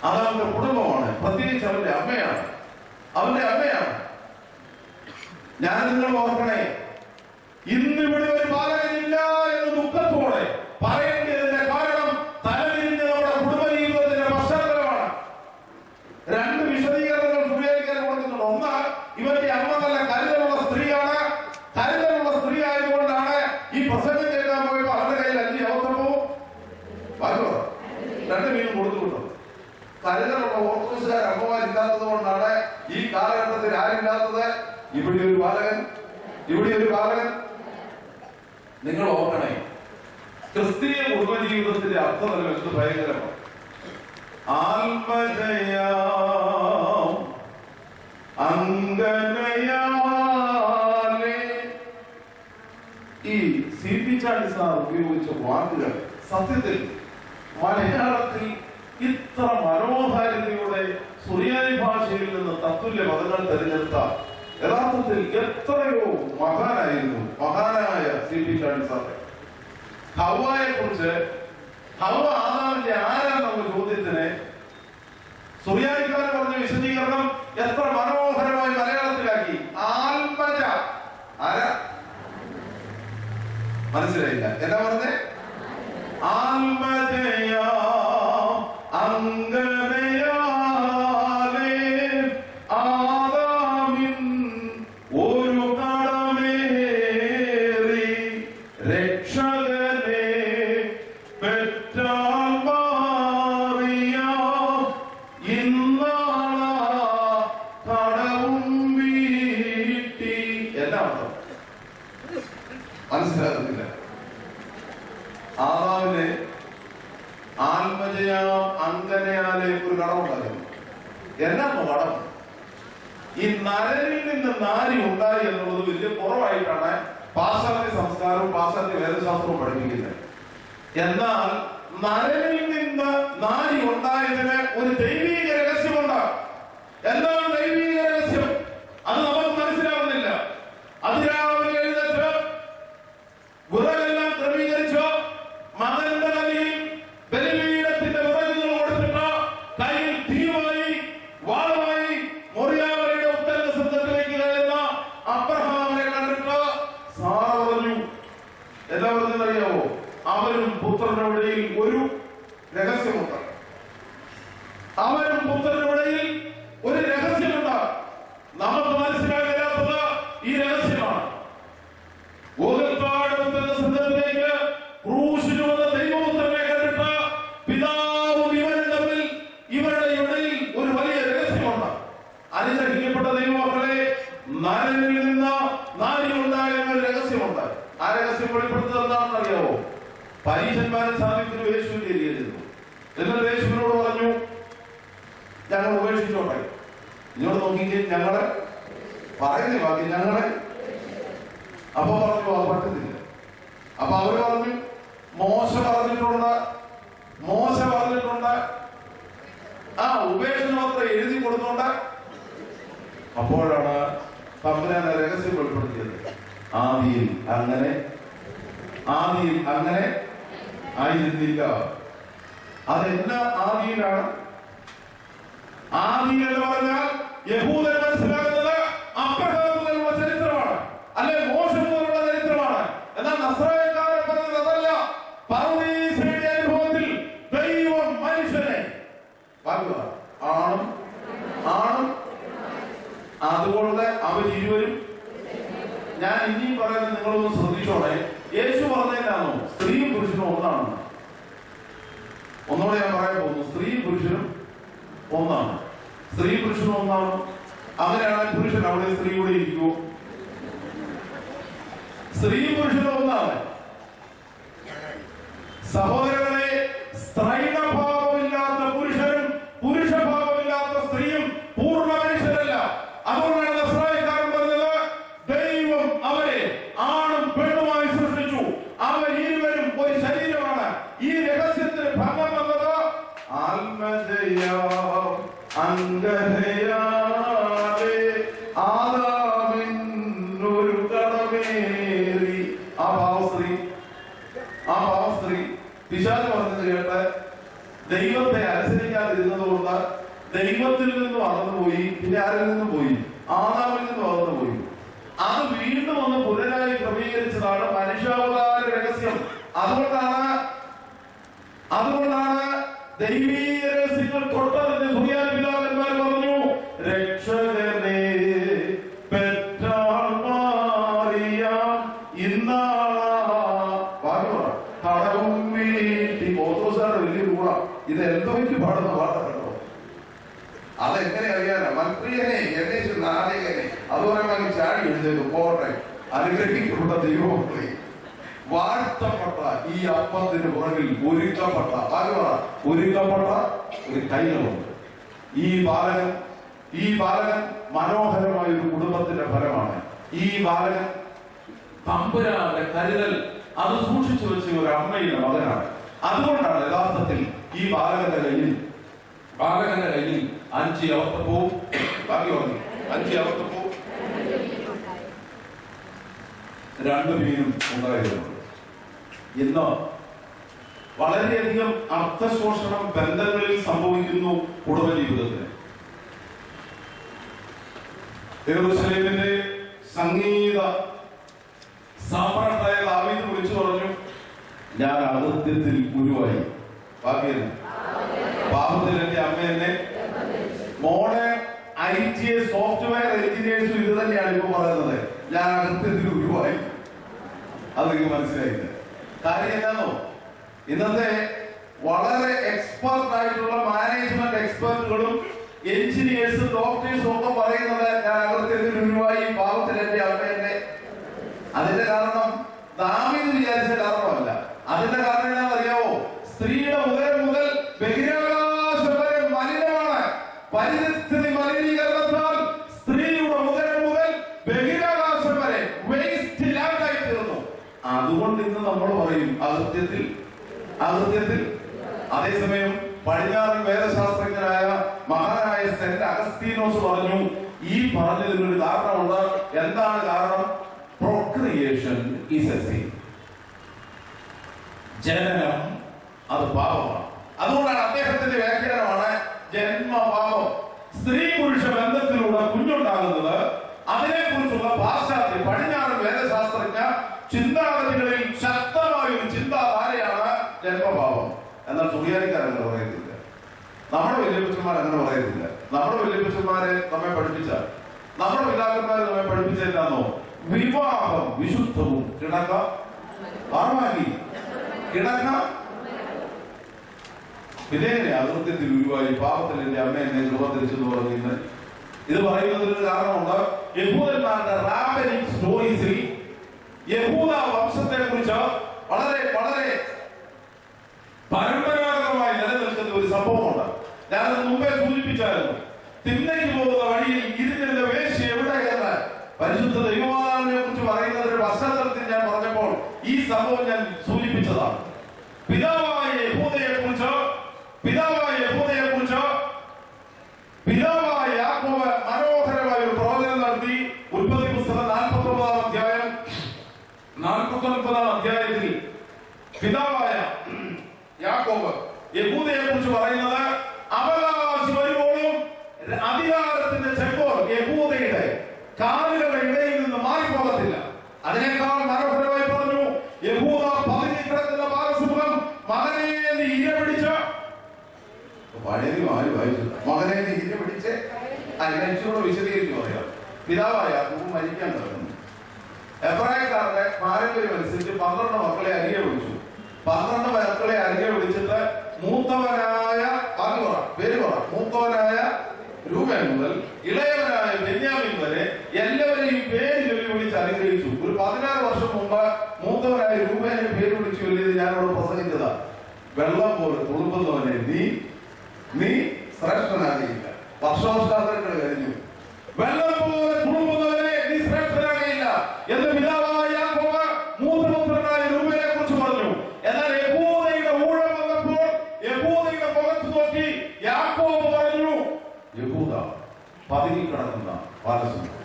അതവന്റെ കുടുംബമാണ്. പ്രത്യേകിച്ച് അവന്റെ അമ്മയാണ്. അവന്റെ അമ്മയാണ്. ഞാൻ നിങ്ങൾ ഓർക്കണേ, ഇന്നിവിടെ ഒരു ബാലകനില്ല എന്ന് ദുഃഖത്തോടെ പറയേണ്ടതിന്റെ കാരണം തലതിരിഞ്ഞ നമ്മുടെ കുടുംബ ജീവിതത്തിന്റെ പശ്ചാത്തലമാണ്. 2 വിശദീകരണങ്ങൾ സുബേരിക്കാൻ കൊടുക്കുന്നുണ്ട്. ഒന്ന്, ഇവന്റെ അമ്മ നല്ല കരുതലുള്ള സ്ത്രീയാണ്. കരുതലുള്ള സ്ത്രീ ആയതുകൊണ്ടാണ് ഈ പ്രസംഗം കേൾക്കാൻ പോയപ്പോ അവരുടെ കയ്യിൽ 5 അവസരവും 2 മീനും കൊടുത്തു വിട്ടത്. കരുതലുള്ള ഓർത്തഡോക്സുകാർ അമ്മമാരില്ലാത്തത് കൊണ്ടാണ് ഈ കാലഘട്ടത്തിൽ ആരില്ലാത്തത്. ഇവിടെ ഒരു ബാലകൻ, ഇവിടെ ഒരു ബാലകൻ. നിങ്ങൾ ഓർക്കണേ, ക്രിസ്തീയ കുടുംബജീവിതത്തിന്റെ അർത്ഥതലം എന്ത് ഭയങ്കരമാണ്. ഈ CP ചാണ്ടി സാർ ഉപയോഗിച്ച വാക്കുകൾ സത്യത്തിൽ മലയാളത്തിൽ ഇത്ര മനോഹാരിതയുടെ സുറിയാനി ഭാഷയിൽ നിന്ന് തത്തുല്യ പദങ്ങൾ തിരഞ്ഞെടുത്ത യഥാർത്ഥത്തിൽ എത്രയോ മഹാനായിരുന്നു മഹാനായ CP ചാണ്ടി സാർ. ഹവ്വായെ കുറിച്ച്, ഹവ്വ ആദാമിന്റെ ആരാണെന്ന ചോദ്യത്തിന് സുറിയാനിക്കാർ പറഞ്ഞ വിശദീകരണം എത്ര മനോഹരമായി മലയാളത്തിലാക്കി. ആൽമജ. ആരാ? മനസ്സിലായില്ല. എന്താ പറഞ്ഞേ? ആൽമജയാ അങ്കനയാലേ ആദാമിൻ ഒരു കടമേറി രക്ഷകനെ പെറ്റാൽ മാറിയാം ഇന്നാള കടവും വീട്ടി. എന്നാ അർത്ഥം? മനസ്സിലാകുന്നില്ല. ആദാമിനെ ആത്മജയാം അങ്കനയാലെ ഒരു കടമുണ്ടായിരുന്നു. എന്നാണ് കടം? ഈ നരനിൽ നിന്ന് നാരി ഉണ്ടായി എന്നുള്ളത് വലിയ കുറവായിട്ടാണ് പാശ്ചാത്യ സംസ്കാരവും പാശ്ചാത്യ വേദശാസ്ത്രവും പഠിപ്പിക്കുന്നത്. എന്നാൽ നരനിൽ നിന്ന് നാരി ഉണ്ടായതിന് ഒരു ദൈവീക രഹസ്യമുണ്ട്. എന്താണ് ദൈവീക രഹസ്യം? അത് നമുക്ക് മനസ്സിലാവുന്നില്ല. അതിരാവിലെ എഴുന്നേറ്റ് വിറകെല്ലാം ക്രമീകരിച്ചോ, മകന്റെ തലയിൽ ബലിപീഠത്തിന്റെ വിറകുകൾ കൊടുത്തിട്ട് കയ്യിൽ തീയുമായി വാളുമായി മൊറിയാവരുടെ ഉത്തര സമുദ്രത്തിലേക്ക് കയറുന്ന അബ്രഹാമിനെ കണ്ടിട്ട് സാറ പറഞ്ഞു. എന്താ പറഞ്ഞതറിയാവോ? അവനും പുത്രനും ഇടയിൽ ഒരു രഹസ്യമുണ്ട്. അവനും പുത്രനും ഇടയിൽ ഒരു രഹസ്യമുണ്ട്. നമുക്ക് മനസ്സിലാകാത്തത് ഈ രഹസ്യമാണ്. സമുദ്രത്തിലേക്ക് ക്രൂശിന് വന്ന ദൈവപുത്രനെ കണ്ടിട്ട് പിതാവും ഇവനും തമ്മിൽ ഇവരുടെ ഇടയിൽ ഒരു വലിയ രഹസ്യമുണ്ട്. അനുഗ്രഹിക്കപ്പെട്ട ദൈവമക്കളെ, നരനിൽ നിന്ന് നാരി ഉണ്ടായ ഒരു രഹസ്യമുണ്ട്. ആ രഹസ്യം വെളിപ്പെടുത്തുന്നത് എന്താണെന്ന് അറിയാവോ? പരീശന്മാരും സാധിക്കുന്നു യേശുവിന്റെ എരിയിരുന്നു. എന്നിട്ട് യേശുവിനോട് പറഞ്ഞു, ഞങ്ങൾ ഉപേക്ഷിച്ചോട്ടെ. ഇങ്ങോട്ട് നോക്കിക്കേ, ഞങ്ങളെ പറയുന്നേ ബാക്കി ഞങ്ങളെ. അപ്പൊ പറഞ്ഞു അത് പറ്റുന്നില്ല. അപ്പൊ അവര് പറഞ്ഞു, മോശ പറഞ്ഞിട്ടുണ്ട്. ആ ഉപേക്ഷണപത്രം എഴുതി കൊടുത്തോണ്ട്. അപ്പോഴാണ് തമ്പുരാൻ രഹസ്യം വെളിപ്പെടുത്തിയത്. ആദിയിൽ അങ്ങനെ ആയിരുന്നില്ല. അതെന്നാ ആദിയിലാണ്? ആദിയിൽ എന്ന് പറഞ്ഞാൽ യഹൂദൻ മനസ്സിലാക്കുന്നത് അബ്രഹാം മുതലുള്ള ചരിത്രമാണ്, അല്ലെ മോശ മുതലുള്ള ചരിത്രമാണ്. എന്നാൽ നസ്രായക്കാരൻ പറഞ്ഞത് അതല്ല. പർദീസയുടെ അനുഭവത്തിൽ ദൈവം മനുഷ്യനെ ആണും അതുകൊണ്ട് അവരിരുവരും. ഞാൻ ഇനിയും പറയുന്നത് നിങ്ങളൊന്ന് ശ്രദ്ധിച്ചോളെ. യേശു പറഞ്ഞതിനാണോ സ്ത്രീയും പുരുഷനും ഒന്നാണെന്ന്? ഒന്നുകൂടെ ഞാൻ പറയാൻ പോകുന്നു. സ്ത്രീയും പുരുഷനും ഒന്നാണ്. സ്ത്രീ പുരുഷനും ഒന്നാണ്. അങ്ങനെയാണെങ്കിൽ പുരുഷൻ അവിടെ സ്ത്രീ കൂടെ ഇരിക്കുമോ? സ്ത്രീ പുരുഷനും ഒന്നാണ്. സഹോദരങ്ങളെ, സ്ത്രൈണഭാവമില്ലാത്ത പുരുഷനും പുരുഷഭാവമില്ലാത്ത സ്ത്രീയും പൂർണ്ണ മനുഷ്യരല്ല. അതുകൊണ്ടാണ് നസ്രായക്കാരൻ പറഞ്ഞത്, ദൈവം അവരെ ആണും പെണ്ണുമായി സൃഷ്ടിച്ചു, അവർ ഇരുവരും ഒരു ശരീരമാണ്. ഈ രഹസ്യത്തിന് ഭംഗം വന്നത് അങ്കനയാതെ ആദാമിനൊരു കടമേറി. ആ പാവസ്ത്രീ പിശാച് പറഞ്ഞത് കേട്ട് ദൈവത്തെ അനുസരിക്കാതിരുന്നത് കൊണ്ട് ദൈവത്തിൽ നിന്നും അകന്നുപോയി. പിന്നെ ആരിൽ നിന്നും പോയി? ആദാമിൽ നിന്നും അകന്നുപോയി. അത് വീണ്ടും ഒന്ന് പുനരായി ക്രമീകരിച്ചതാണ് മനുഷ്യാവതാര രഹസ്യം. അതുകൊണ്ടാണ് ദൈവീയ രഹസ്യങ്ങൾ തൊട്ടതിന്റെ സൂര്യാപിതാക്കന്മാർ പറഞ്ഞു, രക്ഷകനെ പെറ്റാൾ മാറിയാം കടവും വീട്ടി. പോത്തോസാണ് വലിയ കൂട. ഇത് എന്തോ എനിക്ക് പാടുന്ന പാട്ടല്ലോ. അതെങ്ങനെ അറിയാനാ? മന്ത്രിയനെ എന്നെ നാടകനെ അതുപോലെ ചാടി എഴുതേക്കും. പോട്ടെ, അനുഗ്രഹിക്കപ്പെട്ട ദൈവമക്കളെ, വാഴ്ത്തപ്പെട്ട ഈ അപ്പത്തിന് പുറകിൽ ഒരുക്കപ്പെട്ട ഒരു കൈകളുണ്ട്. ഈ ബാലകൻ മനോഹരമായ ഒരു കുടുംബത്തിന്റെ ഫലമാണ്. ഈ ബാലകൻ തമ്പുരാന്റെ കരുതൽ അത് സൂക്ഷിച്ചു വെച്ച ഒരു അമ്മയുടെ മകനാണ്. അതുകൊണ്ടാണ് യഥാർത്ഥത്തിൽ ഈ ബാലകന്റെ കയ്യിൽ 5 അവത്തപ്പവും 2 മീനും ഉണ്ടായിരുന്നു. ഇന്ന് വളരെയധികം അർത്ഥശോഷണം ബന്ധങ്ങളിൽ സംഭവിക്കുന്നു കുടുംബജീവിതത്തിന്. യെരൂശലേമിന്റെ സംഗീത സാമ്രാട്ടായ ദാവീദ് വിളിച്ചു പറഞ്ഞു, ഞാൻ അകൃത്യത്തിൽ ഗുരുവായി. ബാക്കിയല്ല, പാപത്തിൽ എന്റെ അമ്മ എന്നെ. മോഡേൺ ITA സോഫ്റ്റ്വെയർ എഞ്ചിനീയേഴ്സും ഇത് തന്നെയാണ് ഇപ്പൊ പറയുന്നത്, ഞാൻ അകൃത്യത്തിൽ ഗുരുവായി. അത് നിങ്ങൾക്ക് മനസ്സിലായില്ല. കാര്യം എന്താണോ, ഇന്നത്തെ വളരെ എക്സ്പെർട്ട് ആയിട്ടുള്ള മാനേജ്മെന്റ് എക്സ്പെർട്ടുകളും എഞ്ചിനീയേഴ്സും ഡോക്ടേഴ്സും ഒക്കെ പറയുന്നത് ഞാൻ അകൃത്യത്തിൽ ഗുരുവായി, പാപത്തിൽ എന്റെ അമ്മ എന്നെ. അതിന്റെ കാരണം ദാവീദ് വിചാരിച്ച കാരണമല്ല. അതിന്റെ കാരണം എന്താണെന്നറിയാവോ? സ്ത്രീയുടെ ഉദരം മുതൽ ബഹിരാകാശം വരെ മലിനമാണ്. പരിസ്ഥിതി മലിനീകരണത്താൽ സ്ത്രീയുടെ ഉദരം മുതൽ ബഹിരാകാശം വരെ വേസ്റ്റ് ലാൻഡായി തീർന്നു. അതുകൊണ്ട് ഇന്ന് നമ്മൾ പറയും അകൃത്യത്തിൽ. അതേസമയം പടിഞ്ഞാറൻ വേദശാസ്ത്രജ്ഞനായ മഹാനായ സെന്റ് അഗസ്തീനോസ് പറഞ്ഞു, ഈ പറഞ്ഞതിനൊരു കാരണമുണ്ട്. എന്താണ് കാരണം? procreation is a sin. ജനനം അത് പാപമാണ്. അതുകൊണ്ടാണ് അദ്ദേഹത്തിന്റെ വ്യാഖ്യാനമാണ് ജന്മപാപം. സ്ത്രീ പുരുഷ ബന്ധത്തിലൂടെ കുഞ്ഞുണ്ടാകുന്നത്, അതിനെക്കുറിച്ചുള്ള പാശ്ചാത്യ പടിഞ്ഞാറൻ വേദശാസ്ത്രജ്ഞ ചിന്താഗതികളിൽ ശക്തമായ ഒരു ചിന്താധാരയാണ് ജന്മപാപം. എന്നാൽ സുറിയാനിക്കാർ അങ്ങനെ പറയത്തില്ല. നമ്മുടെ വല്യപ്പച്ചന്മാർ അങ്ങനെ പറയത്തില്ല. നമ്മുടെ വല്യപ്പച്ചന്മാരെ നമ്മെ പഠിപ്പിച്ച, നമ്മുടെ പിതാക്കന്മാരെ നമ്മെ പഠിപ്പിച്ചെന്താണോ? വിവാഹം വിശുദ്ധവും കിടക്ക പിന്നെ അകൃത്യത്തിൽ ഗുരുവായി, പാപത്തിൽ എന്റെ അമ്മ എന്നെ ഗൃഹത്തിരിച്ചെന്ന് പറയുന്നത്. ഇത് പറയുന്നതിന് കാരണമുണ്ട്. യഹൂദന്മാരുടെ റാബനിക് സ്റ്റോറീസിൽ യഹൂദ വംശത്തെ കുറിച്ച് വളരെ വളരെ പരമ്പരാഗതമായി നിലനിൽക്കുന്ന ഒരു സംഭവമുണ്ട്. ഞാനത് മുമ്പേ സൂചിപ്പിച്ചായിരുന്നു. തിന്മയ്ക്ക് പോകുന്ന വഴിയിൽ ഇരുന്നിരുന്ന വേശ്യ എവിടെയെന്ന് പരിശുദ്ധ ദൈവമാതാവിനെ കുറിച്ച് പറയുന്നതിന്റെ പശ്ചാത്തലത്തിൽ ഞാൻ പറഞ്ഞപ്പോൾ ഈ സംഭവം ഞാൻ സൂചിപ്പിച്ചതാണ്. പിതാവായ യഹൂദയെ കുറിച്ച് പിതാവായ യാക്കോബ് മനോഹരമായ ഒരു പ്രവചനം നടത്തി. ഉൽപ്പത്തി പുസ്തകം 49 അധ്യായത്തിൽ പിതാവായ യാക്കോബ് യഹൂദയെ കുറിച്ച് പറയുന്നത്, അവകാശി വരുമ്പോഴും അധികാരത്തിന്റെ ചെങ്കോൽ യഹൂദയുടെ കാലുകളുടെ ഇടയിൽ നിന്ന് മാറിപ്പോകത്തില്ല. അതിനേക്കാൾ മനോഹരമായി പറഞ്ഞു, യഹൂദ പകുതി കിടക്കുന്ന ബാലസുഖം മകനെ ഇര പിടിച്ച് മകനെ ഇര പിടിച്ച് അതിനോട് വിശദീകരിച്ചു പറയാം. പിതാവായ യാക്കോബ് മരിക്കാൻ തുടങ്ങുന്നു. എബ്രായക്കാരുടെ പാരമ്പര്യം അനുസരിച്ച് 12 മക്കളെ അരികെ വിളിച്ചു. 12 മക്കളെ അരികെ വിളിച്ചിട്ട് മൂത്തവനായ രൂബേൻ മുതൽ ഇളയവനായ ബെന്യാമിൻ വരെ എല്ലാവരെയും പേര് ചൊല്ലി വിളിച്ച് അനുഗ്രഹിച്ചു. ഒരു 16 വർഷം മുമ്പ് അവരോട് പ്രസംഗിച്ചതാ, വെള്ളം പോലെ തുളുമ്പുന്നവനെ നീ ശ്രേഷ്ഠനാകയില്ല. വർഷാവസാനങ്ങൾ കഴിഞ്ഞു. വെള്ളം പോലെ തുളുമ്പുന്നവനെ നീ ശ്രേഷ്ഠനാകയില്ല എന്ന് പിതാവായ യാക്കോബ് മൂത്തപുത്രനായ രൂബേനെ കുറിച്ച് പറഞ്ഞു. എന്നാൽ യഹൂദയുടെ ഊഴം വന്നപ്പോൾ യഹൂദയുടെ മുഖത്ത് നോക്കി യാക്കോബ് പറഞ്ഞു, യഹൂദ പതുങ്ങിക്കിടക്കുന്ന ബാലസിംഹം,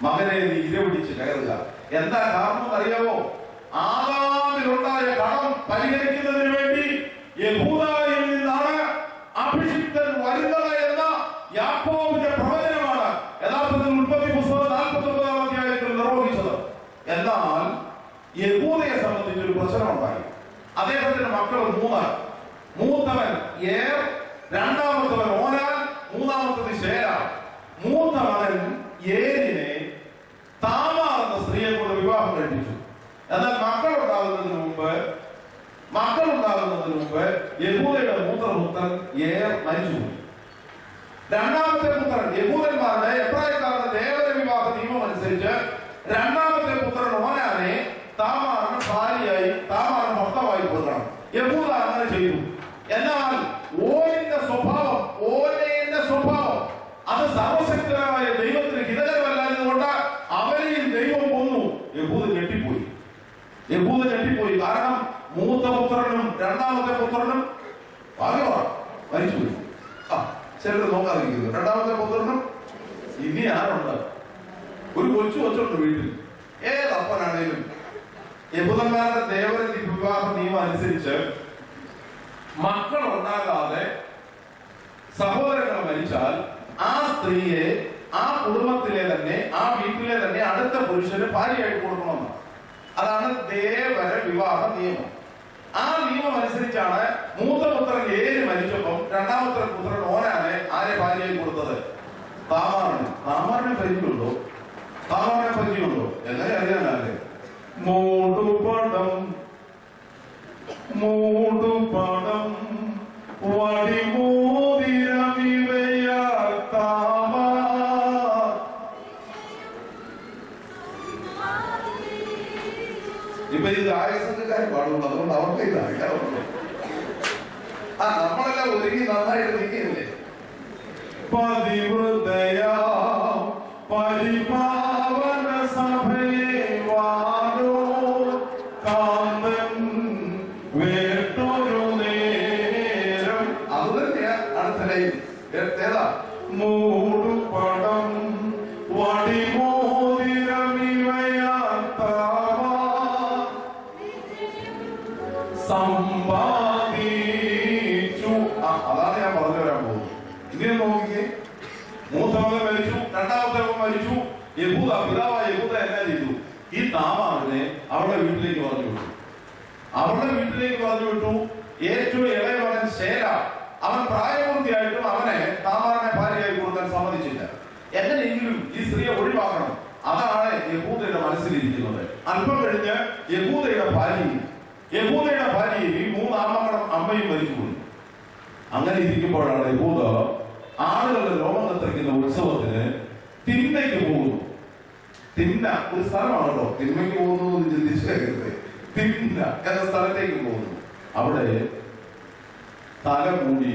മകനെ നീ ഇരപിടിച്ച് കയറുക. എന്താ കാരണം അറിയാമോ? ആദാമിലുണ്ടായ കടം പരിഹരിക്കുന്നതിന് വേണ്ടി യഹൂദയിൽ നിന്നാണ് അഭിഷിക്തൻ വരുന്നത് എന്ന യാക്കോബിന്റെ പ്രവചനമാണ് യഥാർത്ഥത്തിൽ ഉൽപ്പത്തി പുസ്തകം 49-ാം അധ്യായത്തിൽ നിർവഹിച്ചത്. എന്നാൽ യഹൂദയെ സംബന്ധിച്ച് ഒരു പ്രശ്നമുണ്ടായി. അദ്ദേഹത്തിന്റെ മക്കൾ മൂന്നാണ്. മൂത്തവൻ ഏർ, രണ്ടാമത്തവൻ ഓനാൻ, മൂന്നാമത്തത് ശേര. മൂത്ത മകൻ ഏരിനെ താമാർ എന്ന സ്ത്രീയെ കൊണ്ട് വിവാഹം കഴിപ്പിച്ചു. എന്നാൽ മക്കളുണ്ടാകുന്നതിന് മുമ്പ് യഹൂദയുടെ മൂത്രപുത്രൻ ഏർ മരിച്ചുപോയി. രണ്ടാമത്തെ പുത്രൻ യഹൂദന്മാരുടെ എബ്രായക്കാരുടെ ദേവര വിവാഹ നിയമം അനുസരിച്ച് രണ്ടാമത്തെ പുത്രൻ ഓനാനെ താമാറിന് ഭാര്യയായി താമാറിന് ഭർത്താവായി കൊടുക്കണം. യഹൂദ അങ്ങനെ ചെയ്തു. എന്നാൽ ഓനിന്റെ സ്വഭാവം അത് സർവശക്തനായ ദൈവത്തിന് ഹിതകരമല്ലാത്തതുകൊണ്ട് അവരെയും ദൈവം കൊന്നു. യഹൂദ ഞെട്ടിപ്പോയി. കാരണം മൂത്തപുത്രനും രണ്ടാമത്തെ പുത്രനും മരിച്ചുപോയി. ചിലർ നോക്കാതിരിക്കുന്നു. രണ്ടാമത്തെ പുത്രനും ഇനി ആരുണ്ട്? ഒരു കൊച്ചുണ്ട് വീട്ടിൽ. ഏതപ്പനാണേലും യഹൂദന്മാരുടെ ദേവര വിവാഹ നിയമം അനുസരിച്ച് മക്കൾ ഉണ്ടാകാതെ സഹോദരങ്ങൾ മരിച്ചാൽ ആ സ്ത്രീയെ ആ കുടുംബത്തിലെ തന്നെ ആ വീട്ടിലെ തന്നെ അടുത്ത പുരുഷന് ഭാര്യയായിട്ട് കൊടുക്കണമെന്ന്. അതാണ് ദേവര വിവാഹ നിയമം. ആ നിയമം അനുസരിച്ചാണ് മൂത്തപുത്രൻ ഏര് മരിച്ചപ്പം രണ്ടാമത്തെ പുത്രൻ ഓനാനെ ആരെ ഭാര്യയായി കൊടുത്തത്? താമാറിനെ പരിചയമുണ്ടോ? എങ്ങനെ അറിയാനല്ലേ? മൂടുപടം ഇപ്പൊ ഇത് ആയസംഘക്കാരെ പാടുള്ളൂ. അതുകൊണ്ട് അവർക്ക് ഇത് അറിയാറുള്ളൂ. നമ്മളെല്ലാം ഒരുങ്ങി നന്നായിട്ട് നിൽക്കുന്നില്ലേ? പതിവൃതയാ പരിപാവന സഭയെ വാരോ കാന്തൻ വേട്ടൊരു നേരം. അത് തന്നെയാ അടുത്ത ലൈൻ. ഏതാ? മൂടുപടം സമ്പാദിച്ചു. അതാണ് ഞാൻ പറഞ്ഞു വരാൻ പോകുന്നത്. ഇങ്ങനെ നോക്കിക്കേ, മൂത്തവൻ മരിച്ചു, രണ്ടാമത്തെ മരിച്ചു. പിതാവായ യഹൂദ എന്നാ ചെയ്തു? ഈ താമാറിനെ അവളുടെ വീട്ടിലേക്ക് പറഞ്ഞു വിട്ടു. ഏറ്റവും ഇളയ മകൻ ശേല, അവൻ പ്രായപൂർത്തിയായിട്ടും അവനെ താമാറിനെ ഭാര്യയായി കൊടുക്കാൻ സമ്മതിച്ചില്ല. എങ്ങനെയെങ്കിലും ഈ സ്ത്രീയെ ഒഴിവാക്കണം. അതാണ് യഹൂദയുടെ മനസ്സിലിരിക്കുന്നത്. അല്പം കഴിഞ്ഞ് യഹൂദയുടെ ഭാര്യയിൽ ഈ മൂന്നാമക്കളും അമ്മയും മരിച്ചുപോയി. അങ്ങനെ ഇരിക്കുമ്പോഴാണ് യഹൂദ ആളുകളുടെ രോമം കത്തിരിക്കുന്ന ഉത്സവത്തിന് തിന്മയ്ക്ക് പോകുന്നു. തിന്ന ഒരു സ്ഥലമാണല്ലോ, തിന്മയ്ക്ക് പോകുന്നു ചിന്തിച്ചേക്കരുത്. തിന്ന എന്ന സ്ഥലത്തേക്ക് പോകുന്നു. അവിടെ തല മൂടി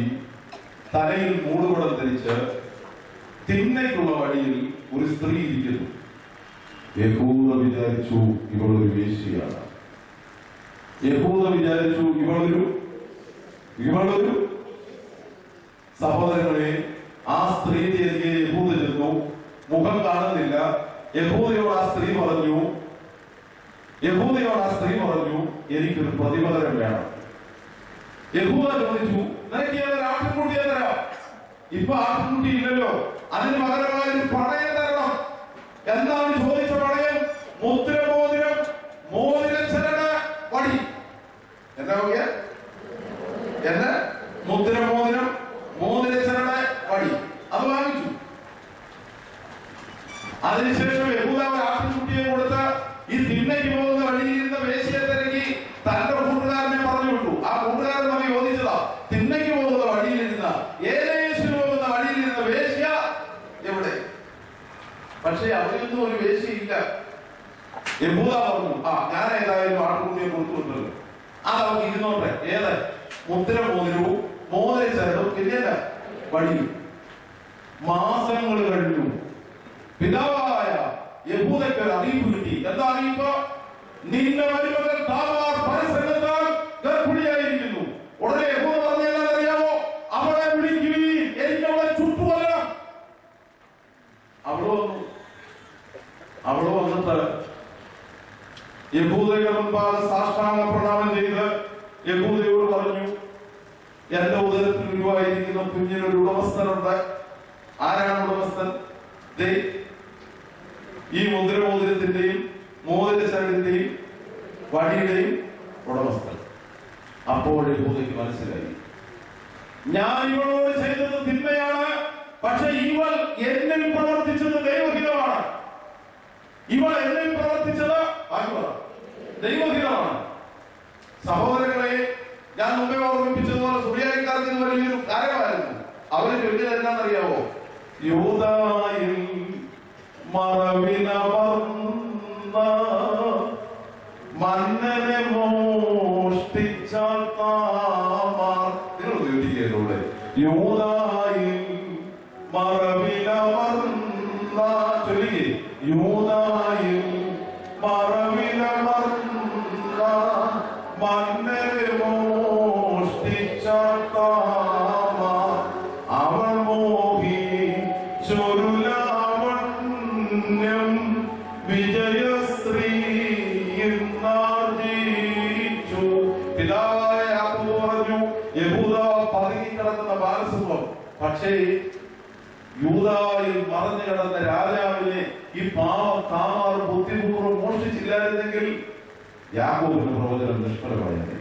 തലയിൽ മൂടുപടം ധരിച്ച് തിന്മയ്ക്കുള്ള വഴിയിൽ ഒരു സ്ത്രീ ഇരിക്കുന്നു. യഹൂദ വിചാരിച്ചു ഇവളൊരു വേശ്യയാണ്. ഇവളൊരു സഹോദരങ്ങളെ, ആ സ്ത്രീയുടെ അരികെ യഹൂദ ചെന്നു. മുഖം കാണുന്നില്ല. യഹൂദയോട് ആ സ്ത്രീ പറഞ്ഞു, എനിക്കൊരു പ്രതിപകരം വേണം. യഹൂദ ചോദിച്ചു, നിനക്ക് ഞാനൊരു ആട്ടിൻകുട്ടിയെ തരാം. ഇപ്പൊ ആട്ടിൻകുട്ടി ഇല്ലല്ലോ, അതിന് പകരമായ ഒരു പണയം തരണം. എന്താണ് ചോദിച്ച പണയം? മോതിരച്ചരട് വടി. എന്താ നോക്കിയ? മോതിരച്ചരട് വടി. അത് വാങ്ങിച്ചു. അതിനുശേഷം യഹൂദ ആട്ടിൻകുട്ടിയെ കൊടുത്ത് ഈ തിന്മയ്ക്ക് പോകുന്ന വഴിയിരുന്ന വേശ്യയെ തിരക്കി തന്റെ കൂട്ടുകാരനെ പറഞ്ഞു വിട്ടു. ആ കൂട്ടുകാരൻ നമ്മൾ ചോദിച്ചതാ, തിന്മയ്ക്ക് പോകുന്ന വഴിയിലിരുന്ന ഏലേശിന് പോകുന്ന വഴിയിലിരുന്ന വേശ്യ എവിടെ? പക്ഷെ അവരൊന്നും ഒരു വേശ്യയില്ല. യഹൂദ പറഞ്ഞു, ഞാൻ ഏതായാലും ആട്ടുകുട്ടിയെ കൊടുത്തുവിട്ടല്ലോ, അതവർക്ക് ഇരുന്നോട്ടെ. ഏത് മുദ്ര മോതിരവും മോതിര ചരടും പിന്നെ വടിയും. മാസങ്ങൾ കഴിഞ്ഞു. പിതാവായ യഹൂദയ്ക്ക് ഒരു അറിയിപ്പ് കിട്ടി. എന്താ അറിയിപ്പ്? നിന്റെ മരുമകൾ താമാർ പരസംഗത്താൽ ഗർഭിണിയായിരിക്കുന്നു. ഉടനെ യഹൂദ പറഞ്ഞറിയാമോ? അവളെ വിളിക്കുകയും എനിക്കവളെ ചുട്ടുകൊല്ലണം. അവള് വന്നിട്ട് യഹൂദയുടെ മുൻപാകെ സാഷ്ടാംഗ പ്രണാമം ചെയ്ത് യഹൂദയോട് പറഞ്ഞു, എന്റെ ഉദരത്തിൽ ഉരുവായിരിക്കുന്ന കുഞ്ഞിനൊരു ഉടമസ്ഥനുണ്ട്. ആരാണ് ഉടമസ്ഥൻ? ഈ മുദ്രമോതിരത്തിന്റെയും മോതിരച്ചരടിന്റെയും വടിയുടെയും ഉടമസ്ഥൻ. അപ്പോൾ യഹൂദയ്ക്ക് മനസ്സിലായി, ഞാൻ ഇവളോട് ചെയ്തത് തിന്മയാണ്, പക്ഷെ ഇവൾ എന്നിൽ പ്രവർത്തിച്ചത് ദൈവഹിതമാണ്. ഇവൾ എന്നിൽ പ്രവർത്തിച്ചത് ദൈവഹിതമാണ്. സഹോദരങ്ങളെ, ഞാൻ മുമ്പേ ഓർമ്മിപ്പിച്ചതുപോലെ സുറിയാനിക്കാർക്ക് വലിയൊരു കാര്യമായിരുന്നു. അവര് ചൊല്ലിയത് എന്താണെന്നറിയാവോ? യൂദായിൽ മറവിലമർന്ന മന്നനെ മോഷ്ടിച്ചാൽ താമാർ. നിങ്ങൾ ഉപയോഗിക്കുന്നതിലൂടെ യൂദായിൽ മറവിലമർന്ന ചൊല്ലിക്കേ, യൂദായിൽ മറവിലമർന്ന മന്നനെ മോഷ്ടിച്ചാൽ താമാർ അവൾ മോഹിച്ചൊരുലാവണ്യം വിജയശ്രീ എന്നാർജിച്ചു. പിതാവായ യാക്കോബ് പറഞ്ഞു, യഹൂദ പതുങ്ങിക്കിടക്കുന്ന ബാലസിംഹം, പക്ഷേ യൂദായിൽ മറഞ്ഞു കിടന്ന രാജാവിനെ ഈ പാവം താമാർ ബുദ്ധിപൂർവ്വം മോഷ്ടിച്ചില്ലായിരുന്നെങ്കിൽ യാക്കോബിന്റെ പ്രവചനം നിഷ്ഫലമായിരുന്നു.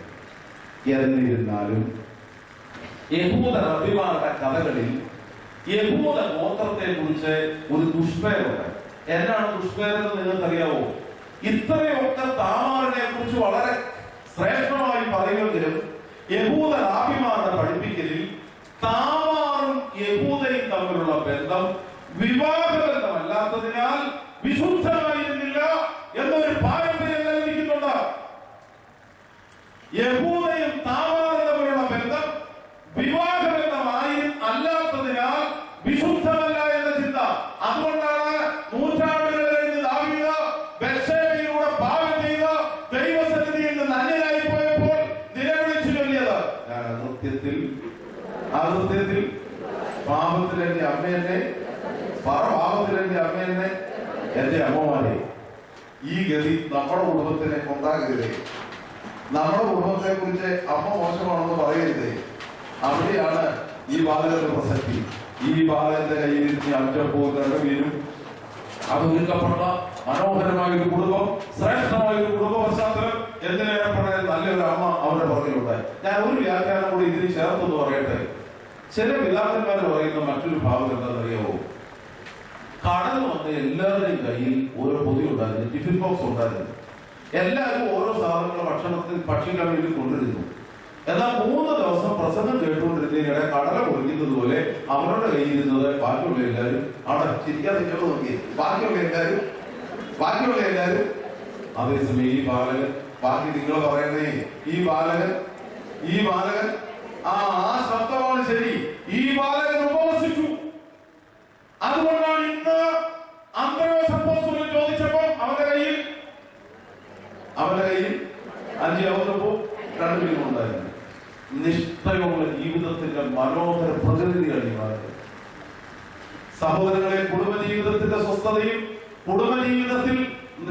എന്നിരുന്നാലും യഹൂദ റബ്ബിമാരുടെ കഥകളിൽ യഹൂദ ഗോത്രത്തെ കുറിച്ച് ഒരു ദുഷ്പേരുണ്ട്. എന്നാണ് ദുഷ്പേരെന്ന് നിങ്ങൾക്കറിയാവോ? ഇത്രയൊക്കെ താമാറിനെ കുറിച്ച് വളരെ ശ്രേഷ്ഠമായി പറയുമെങ്കിലും യഹൂദ റാബിമാരുടെ പഠിപ്പിക്കലിൽ താമാറും യഹൂദയും തമ്മിലുള്ള ബന്ധം വിവാഹബന്ധമല്ലാത്തതിനാൽ വിശുദ്ധമായിരുന്നില്ല എന്നൊരു പാരമ്പര്യം നിലനിൽക്കുന്നുണ്ട്. യഹൂദയും താമാറും തമ്മിലുള്ള ബന്ധം വിവാഹബന്ധമായി അല്ലാത്തതിനാൽ വിശുദ്ധമല്ല എന്ന ചിന്ത. അതുകൊണ്ടാണ് നൂറ്റാണ്ടുകൾ കഴിഞ്ഞ് ദാവീദ് ബത്ശേബയിലൂടെ പാപം ചെയ്ത് ദൈവസന്നിധിയിൽ നിന്ന് അന്യനായി പോയപ്പോൾ നിലവിളിച്ചു ചൊല്ലിയത്, ഞാൻ അകൃത്യത്തിൽ പാപത്തിൽ എന്റെ അമ്മയെന്നെ പാപത്തിൽ എന്റെ അമ്മയെന്നെ എന്റെ അമ്മമാരെ. ഈ ഗതി നമ്മുടെ കുടുംബത്തിനെ കൊണ്ടാകരുതേ. നമ്മുടെ കുടുംബത്തെ കുറിച്ച് അമ്മ മോശമാണെന്ന് പറയരുതേ. അവിടെയാണ് ഈ ബാലകന്റെ പ്രസക്തി. ഈ ബാലകന്റെ കയ്യിലിരുന്ന് അഞ്ചപ്പവും രണ്ടുപേരും അത് ഒരുക്കപ്പെട്ട മനോഹരമായ ഒരു കുടുംബം, ശ്രേഷ്ഠമായ ഒരു കുടുംബ പശ്ചാത്തലം, എന്തിനേറെ പറയാൻ നല്ലൊരു അമ്മ അവരുടെ പുറകിലുണ്ടായി. ഞാൻ ഒരു വ്യാഖ്യാനം കൂടി ഇതിന് ചേർത്തെന്ന് പറയട്ടെ. ചില പിതാക്കന്മാർ പറയുന്ന മറ്റൊരു ഭാഗം എന്താണെന്നറിയാവോ? കടൽ വന്ന് എല്ലാവരുടെയും കയ്യിൽ ഓരോ പൊതി ഉണ്ടായിരുന്നു, ടിഫിൻ ബോക്സ് ഉണ്ടായിരുന്നു. എല്ലാവരും ഓരോ സാധനങ്ങൾ ഭക്ഷണത്തിൽ ഭക്ഷിക്കാൻ വേണ്ടി കൊണ്ടിരുന്നു. എന്നാൽ 3 ദിവസം പ്രസംഗം കേട്ടുകൊണ്ടിരുന്നതിനിടെ കടല പൊളിക്കുന്നത് പോലെ അവരുടെ കയ്യിരുന്നത് ബാക്കിയുള്ള എല്ലാവരും അവിടെ ചിരിക്കാതെ നോക്കി. ബാക്കിയുള്ള എല്ലാവരും അതേസമയം ഈ ബാലകൻ, ബാക്കി നിങ്ങൾ പറയണേ, ഈ ബാലകൻ ആ ശബ്ദമാണ് ശരി. ഈ ബാലകൻ ഉപവസിച്ചു. അതുകൊണ്ടാണ് ഇന്ന് അന്ത്രയോസ് അപ്പോസ്തലൻ ചോദിച്ചപ്പോൾ അവന്റെ കയ്യിൽ 5 അവസരപ്പോ 2 മീനും ഉണ്ടായിരുന്നു. നിഷ്ഠയുള്ള ജീവിതത്തിന്റെ മനോഹര പ്രകൃതിയാണ് ഈ ഭാഗത്ത്. സഹോദരങ്ങളെ, കുടുംബജീവിതത്തിന്റെ സ്വസ്ഥതയും കുടുംബജീവിതത്തിൽ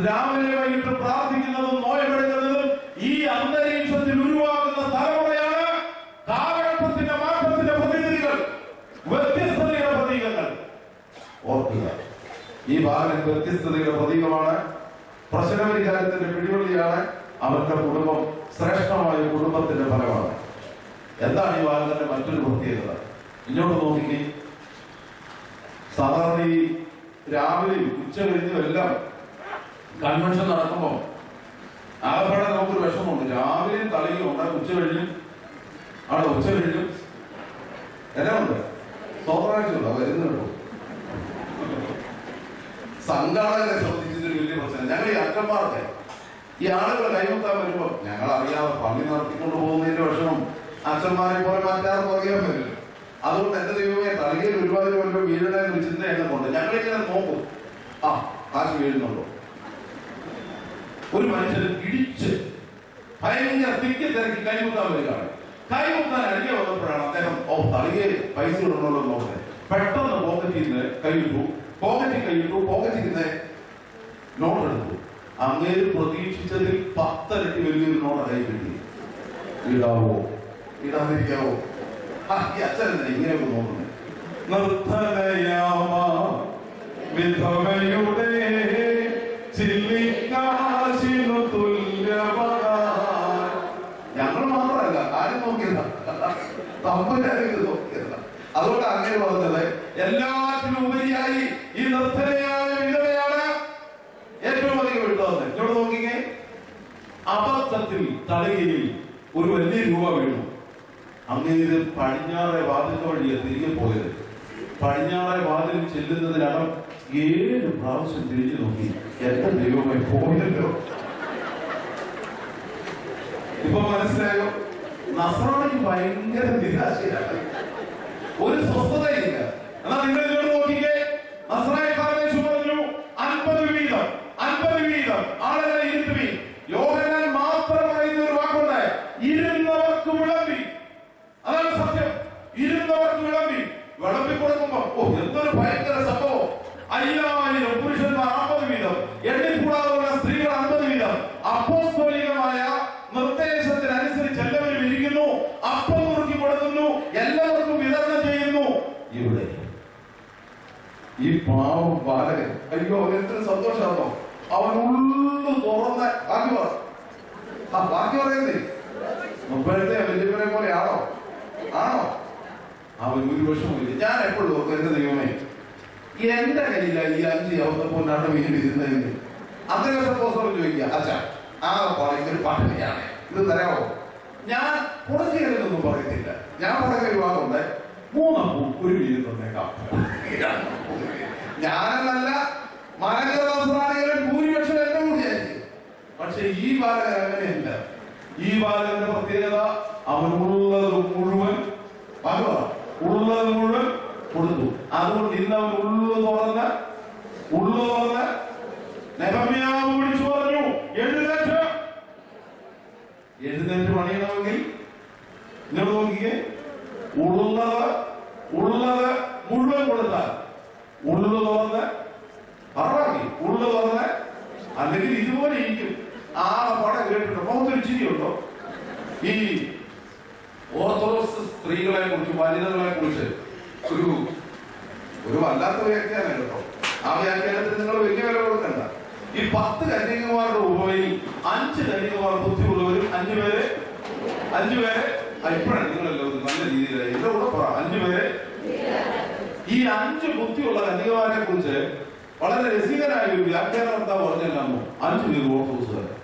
രാവിലെ വൈകിട്ട് പ്രാർത്ഥിക്കുന്നതും നോയമെടുക്കുന്നതും ഈ അന്തരീക്ഷത്തിൽ ഉരുവാകുന്ന തലമുറയാണ് കാലഘട്ടത്തിന്റെ മാറ്റത്തിന്റെ പ്രതിനിധികൾ, വ്യത്യസ്തതയുടെ പ്രതീകങ്ങൾ. ഓർക്കുക, ഈ ബാലൻ വ്യത്യസ്തതയുടെ പ്രതീകമാണ്, പ്രശ്നപരിഹാരത്തിന്റെ പിടിവള്ളിയാണ്, അവരുടെ കുടുംബം ശ്രേഷ്ഠമായ കുടുംബത്തിന്റെ ഫലമാണ്. എന്താണ് ഈ ബാലന്റെ മറ്റൊരു പ്രത്യേകത? ഇങ്ങോട്ട് നോക്കി. സാധാരണ ഈ രാവിലെയും ഉച്ച കഴിഞ്ഞും എല്ലാം കൺവെൻഷൻ നടക്കുമ്പോൾ ആകപ്പാടെ നമുക്കൊരു വിഷമമുണ്ട്. രാവിലെയും തലയും ഉണ്ടാകും, ഉച്ച കഴിഞ്ഞും എല്ലാം ഉണ്ട്. സ്തോത്രാഴ്ച ഉണ്ടോ? വരുന്നുണ്ടോ? സംഘാടകരെ സംബന്ധിച്ചൊരു വലിയ പ്രശ്നം. ഞങ്ങൾ ഈ അച്ഛന്മാർക്ക് ഈ ആളുകൾ കൈമുത്താൻ വരുമ്പോൾ ഞങ്ങൾ അറിയാതെ പള്ളി നടത്തിക്കൊണ്ട് പോകുന്നതിന്റെ വിഷമം അച്ഛന്മാരെ പോലെ മറ്റാർക്കും അറിയാൻ പറ്റില്ല. അതുകൊണ്ട് എന്റെ ദൈവമേ തലയിൽ ഒരുപാട് കൊല്ലം വീഴണേ എന്നൊരു ചിന്ത എന്നെ കൊണ്ട് ഞങ്ങളിങ്ങനെ നോക്കും, ആ കാശ് വീഴുന്നുണ്ടോ. ഒരു മനുഷ്യൻ ഇടിച്ച് ഭയങ്കര തിക്കി തിരക്കി കൈമുത്താൻ വരികയാണ്. കൈമുത്താൻ അടിക്കുക വന്നപ്പോഴാണ് അദ്ദേഹം തലയെ പൈസ ഇടണമല്ലോ നോക്കുന്നത്. പെട്ടെന്ന് പോക്കറ്റിൽ നിന്ന് കൈയിട്ടു, പോക്കറ്റിൽ നിന്ന് നോട്ട് എടുത്തു. അങ്ങേര് പ്രതീക്ഷിച്ചതിൽ 10 ഇരട്ടി വലിയൊരു നോട്ട് കൈ കിട്ടി. ഇടാവോ ഇടാതിരിക്കാവോ? ഈ അച്ഛൻ ഇങ്ങനെയൊക്കെ നോക്കുന്നത്. നിർദ്ധനയാമ വിധവയുടെ ചില്ലിക്കാശിനു തുല്യമാണ്. ഞങ്ങൾ മാത്രമല്ല, കാര്യം നോക്കിയല്ല, തമ്പുരാനെ നോക്കിയല്ല. അതുകൊണ്ട് അങ്ങനെ പറഞ്ഞത് എല്ലാറ്റിനും ഉപരിയായി ഈ നിർദ്ധനയായ വിധവയാണ് ഏറ്റവും അധികം വിട്ടുവന്നത്. എന്നോട് നോക്കിക്കേ, അബദ്ധത്തിൽ തലയിൽ ഒരു വലിയ രൂപ വീണു. അങ്ങേത് പടിഞ്ഞാറെ വാതിലിന് വഴിയെ തിരികെ പോയത്. പടിഞ്ഞാറെ വാതിൽ ചെല്ലുന്നതിനകം 7 പ്രാവശ്യം തിരിഞ്ഞു നോക്കി. എന്റെ ദൈവമായി പോയല്ലോ. ഇപ്പൊ മനസ്സിലായോ? നസ്രാണിക്ക് ഭയങ്കര നിരാശയാണ്, ഒരു സ്വസ്ഥതയില്ല. എന്നാൽ നിങ്ങൾ ഇങ്ങോട്ട് നോക്കിക്കേ, നസ്രായക്കാരനെ പറഞ്ഞു 50 വീതം ആളുകളെ ഇരുത്തുവീൻ. യോഹന്നാൻ മാത്രം പറയുന്ന ഒരു വാക്കുണ്ട്, ഇരുന്നവർക്ക് വിളമ്പി. അതാണ് സത്യം, ഇരുന്നവർക്ക് വിളമ്പി. വിളമ്പി കൊടുക്കുമ്പോ എന്തൊരു ഭയങ്കര സംഭവം. 5000 പുരുഷന്മാർ 50 വീതം, എണ്ണിക്കൂടാതെയുള്ള സ്ത്രീകൾ 50 വീതം. അപ്പോസ്തോലികമായ നിർദ്ദേശത്തിനനുസരിച്ച് എല്ലാവരും ഇരിക്കുന്നു, അപ്പം നുറുക്കി കൊടുക്കുന്നു, എല്ലാവർക്കും വിതരണം ചെയ്യുന്നു. ഇവിടെ ഈ പാവം ബാലകൻ, അയ്യോ അവൻ എത്ര സന്തോഷമാണോ. അവൻ ഉള്ളു തുറന്ന് ബാക്കി പറയുന്നേ മുമ്പഴത്തെ വലിയവരെ പോലെ ആണോ? അവൻ ഒരു വിഷമില്ല. ഞാൻ എപ്പോഴും ഓർക്കും, എന്റെ ദൈവമേ എന്റെ കയ്യിലാണ് ഈ 5 അവസ്ഥപ്പോണ്ടാണ് വീട് ഇരുന്നതിന്. അത്രയും സപ്പോസ് ചോദിക്കുക, അച്ഛാ ആ ഒരു പട്ടിണിയാണ്, ഇത് തരാമോ? ഞാൻ പുറകേലൊന്നും പറയത്തില്ല. ഞാൻ പുറകെ വിവാഹമുണ്ട്, 3 ഒരു വീട് തന്നേക്കാം. ഞാനെന്നല്ല, മലങ്കരാസ്ത്രാണികളിൽ ഭൂരിപക്ഷം എന്റെ കൂടിയായിരിക്കും. പക്ഷെ ഈ ബാലകൻ അങ്ങനെയല്ല. ഈ ബാലകന്റെ പ്രത്യേകത, അവൻ ഉള്ളത് മുഴുവൻ കൊടുത്തു. അതുകൊണ്ട് ഇന്ന് അവൻ ഉള്ളു തുറന്ന് നെഹമ്യാവ് വിളിച്ചു പറഞ്ഞു, എഴുന്നേറ്റ് പണിയണമെങ്കിൽ നിങ്ങൾ നോക്കിക്കേ, ഉള്ളത് മുഴുവൻ കൊടുത്താൽ ഉള്ളു തുറന്ന് അല്ലെങ്കിൽ ഇതുപോലെ ഇരിക്കും. ആ പടം കേട്ടിട്ടോ? മുഖത്തൊരു ചിരിയുണ്ടോ? ഈ ഓർത്തഡോക്സ് സ്ത്രീകളെ കുറിച്ച്, വനിതകളെ കുറിച്ച് ഒരു വല്ലാത്ത വ്യാഖ്യാനം കേട്ടോ. ആ വ്യാഖ്യാനത്തിന് നിങ്ങൾ വലിയ വില കൊടുക്കണ്ട. ഈ 10 കന്യകമാരുടെ ഉപമയിൽ 5 കന്യകമാർ ബുദ്ധിയുള്ളവരും 5 പേരെ ഇപ്പോഴാണ് നിങ്ങളല്ലോ നല്ല രീതിയിലായി എന്റെ കൂടെ പറ. 5 പേരെ, ഈ 5 ബുദ്ധിയുള്ള കന്യകമാരെ കുറിച്ച് വളരെ രസികനായ ഒരു വ്യാഖ്യാനകർത്താവ് പറഞ്ഞല്ലോ, 5 പേർ ഓർത്തഡോക്സുകാരാണ്.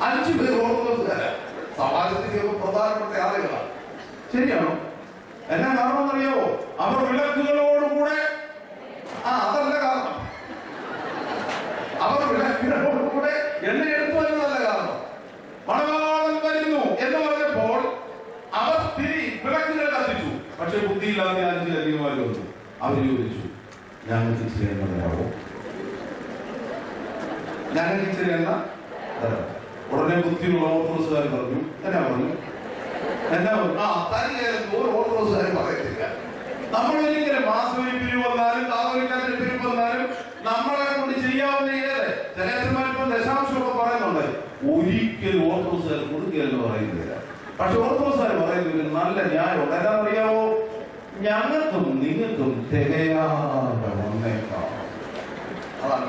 5 പേർ ഓർത്തഡോക്സുകാരാണ്. സമാജത്തിന്റെ പ്രധാനപ്പെട്ട ആളുകളാണ്. ശരിയാണോ? എന്നാ കാരണമെന്നറിയാവോ? അവർ വിളക്കുകളോടുകൂടെ, അതല്ല കാരണം. അവർ വിളക്കുകളോടുകൂടെ എണ്ണ എടുത്തു എന്നതല്ല കാരണം. മണവാളൻ വരുന്നു എന്ന് പറഞ്ഞപ്പോൾ അവർ വിളക്കുകൾ കത്തിച്ചു. പക്ഷെ ബുദ്ധിയില്ലാതെ 5 കന്യകമാർ വന്നു. അവർ ചോദിച്ചു, ഞങ്ങൾക്ക് ഇച്ചിരി എണ്ണ തരാമോ? ഞങ്ങൾക്ക് ഇച്ചിരി എണ്ണ തരാം. ഉടനെ ബുദ്ധിയുള്ള ഓർത്തഡോക്സുകാർ പറഞ്ഞു, എന്നാ പറഞ്ഞു? ഒരു ഓർത്തഡോക്സുകാർ പറയത്തില്ല. നമ്മൾ ഒരിക്കലും മാസവരി പിരിവ് വന്നാലും കാതോലിക്കാരുടെ പിരിവ് വന്നാലും നമ്മളെ കൊണ്ട് ചെയ്യാവുന്ന ഏത് ചിലപ്പോൾ ദശാംശമൊക്കെ പറയുന്നുണ്ട്. ഒരിക്കലും ഓർത്തഡോക്സുകാർ കൊടുക്കുകയെന്ന് പറയുന്നില്ല. പക്ഷെ ഓർത്തഡോക്സുകാർ പറയുന്നതിന് നല്ല ന്യായമുണ്ട്. എന്താണെന്നറിയാവോ? ഞങ്ങൾക്കും നിങ്ങൾക്കും തികയാതെ വന്നേക്കാം. അതാണ്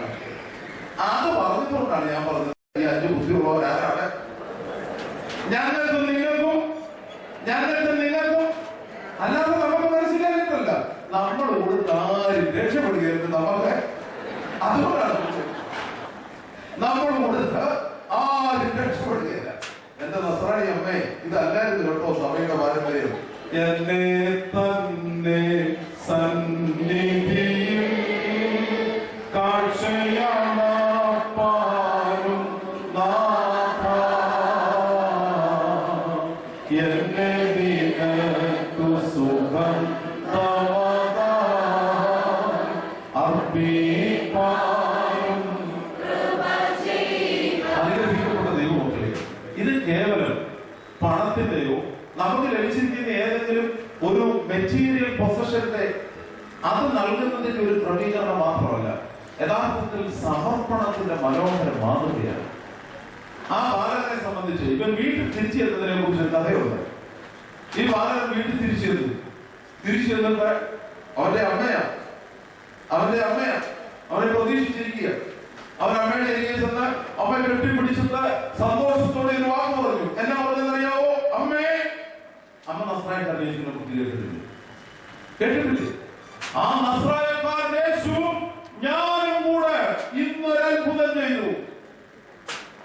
അത് പറഞ്ഞുകൊണ്ടാണ് ഞാൻ പറഞ്ഞത്. ഈ 5 ബുദ്ധിയുള്ളവരാരാണ്? ഞങ്ങൾക്കും നിങ്ങൾക്കും, അല്ലാതെ നമുക്ക് മനസ്സിലായിട്ടല്ല. നമ്മൾ കൊടുത്ത് ആരും രക്ഷപ്പെടുകയെന്ന് നമുക്ക്, അതുകൊണ്ടാണ് നമ്മൾ കൊടുത്ത് ആരും രക്ഷപ്പെടുകയില്ല. എന്റെ നസ്രാണി അമ്മേ, ഇതല്ലായിരുന്നു കേട്ടോ സഭയുടെ പാരമ്പര്യം. എന്നെ തന്നെ സന്നിധിയിൽ കാഴ്ചയാണ് എന്റെ നിനക്കു സുഖം അർപ്പിപ്പാനും അനുഗ്രഹിക്കപ്പെട്ട ദൈവമക്കളെ, ഇത് കേവലം പണത്തിന്റെയോ നമുക്ക് ലഭിച്ചിരിക്കുന്ന ഏതെങ്കിലും ഒരു മെറ്റീരിയൽ പൊസഷന്റെ അത് നൽകുന്നതിന്റെ ഒരു ക്രമീകരണം മാത്രമല്ല, യഥാർത്ഥത്തിൽ സമർപ്പണത്തിന്റെ മനോഹര മാതൃകയാണ്. ആ ബാലകനെ സംബന്ധിച്ച് ഇവൻ വീട്ടിൽ തിരിച്ചെത്തുന്നതിനെ കുറിച്ച് കഥയുണ്ട്. ഈ ബാലകൻ വീട്ടിൽ തിരിച്ചെത്തും. തിരിച്ചെന്നിട്ട് അവന്റെ അമ്മയാ അവനെ പ്രതീക്ഷിച്ചിരിക്കുക. അവൻ അമ്മയുടെ അരികെ ചെന്ന് അമ്മയെ കെട്ടിപ്പിടിച്ചിട്ട് സന്തോഷത്തോടെ ഒരു വാക്ക് പറഞ്ഞു. എന്നാ പറഞ്ഞതറിയാവോ? അമ്മേ. അമ്മ നസ്രായക്കാരൻ യേശുവിനെ കുറിച്ച് കേട്ടിട്ടില്ലേ? ആ നസ്രായക്കാരൻ യേശുവും ഞാനും കൂടെ ഇന്നൊരു അത്ഭുതം ചെയ്തു.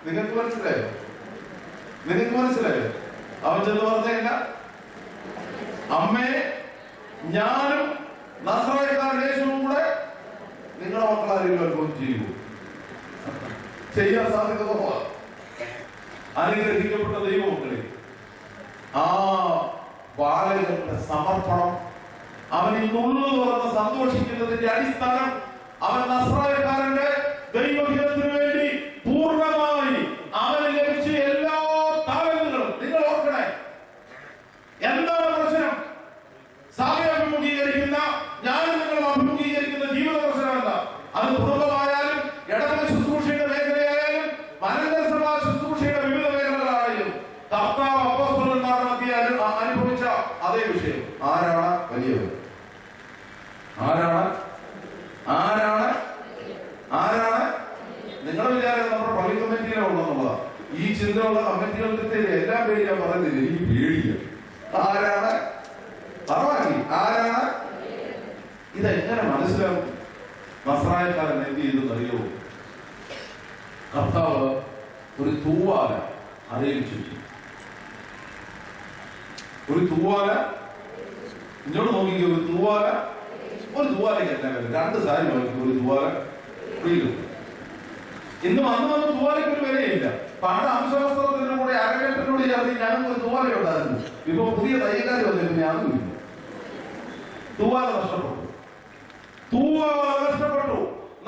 നിങ്ങൾക്ക് മനസ്സിലായോ? അവൻ ചെന്ന് പറഞ്ഞില്ല, അമ്മേ ഞാനും നസ്രായക്കാരൻ യേശുവും കൂടെ നിങ്ങളുടെ മക്കളാരെങ്കിലും അത്ഭുതം ചെയ്യൂ. ചെയ്യാൻ സാധ്യത കുറവാണ്. അനുഗ്രഹിക്കപ്പെട്ട ദൈവമക്കളെ, ആ ബാലകന്റെ സമർപ്പണം, അവൻ ഇന്നുള്ളു തുറന്ന് സന്തോഷിക്കുന്നതിന്റെ അടിസ്ഥാനം അവൻ നസ്രായക്കാരന്റെ ദൈവഹിതത്തിന് വേണ്ടി പൂർണ്ണമായി അവന് ലഭിച്ച എല്ലാ താലന്തുകളും. നിങ്ങൾ ഓർക്കണേ, എന്താണ് പ്രശ്നം? സഭയെ അഭിമുഖീകരിക്കുന്ന ഞാനും നിങ്ങളും അഭിമുഖീകരിക്കുന്ന ജീവിത പ്രശ്നമല്ല. അത് കുടുംബമായാലും ഇടവക ശുശ്രൂഷയുടെ മേഖലയായാലും മലങ്കരസഭാ ശുശ്രൂഷയുടെ വിവിധ മേഖലകളായാലും കർത്താവ് അപ്പോസ്തലന്മാരുടെ മധ്യേ അനുഭവിച്ച അതേ വിഷയം. ആരാണ് വലിയവൻ? ആരാണ്? നിങ്ങളുടെ വിചാരം നമ്മുടെ പള്ളി കമ്മിറ്റിയിലെ ഉള്ളതെന്നുള്ളതാണ്. ഈ ചിന്തയുള്ള കമ്മിറ്റികളുടെ എല്ലാ പേരും ഞാൻ പറയുന്നില്ല, ഈ പേടിയ ആരാണ്? ഇതെങ്ങനെ മനസ്സിലാവും? നസ്രായക്കാരൻ എന്ത് ചെയ്തെന്നറിയോ? കർത്താവ് ഒരു തൂവാല അറിയിച്ചു. ഒരു തൂവാല ഇങ്ങോട്ട് നോക്കിക്കോ. ഒരു തൂവാലയ്ക്ക് എന്താ വില? 2 സാരി വാങ്ങിക്കും ഒരു തൂവാല ഫ്രീയിലും. ഇന്ന് വന്ന് തൂവാലയ്ക്ക് ഒരു വിലയില്ല. പണ്ട് അംശവസ്ത്രത്തിന്റെ കൂടെ അരങ്ങേറ്റത്തിനോട് ചേർത്ത് ഞങ്ങൾക്ക് ഒരു തൂവാല ഉണ്ടായിരുന്നു. ഇപ്പൊ പുതിയ തയ്യക്കാർ വന്നിട്ട് ഞാനും ഇല്ല. തൂവാല നഷ്ടപ്പെട്ടു.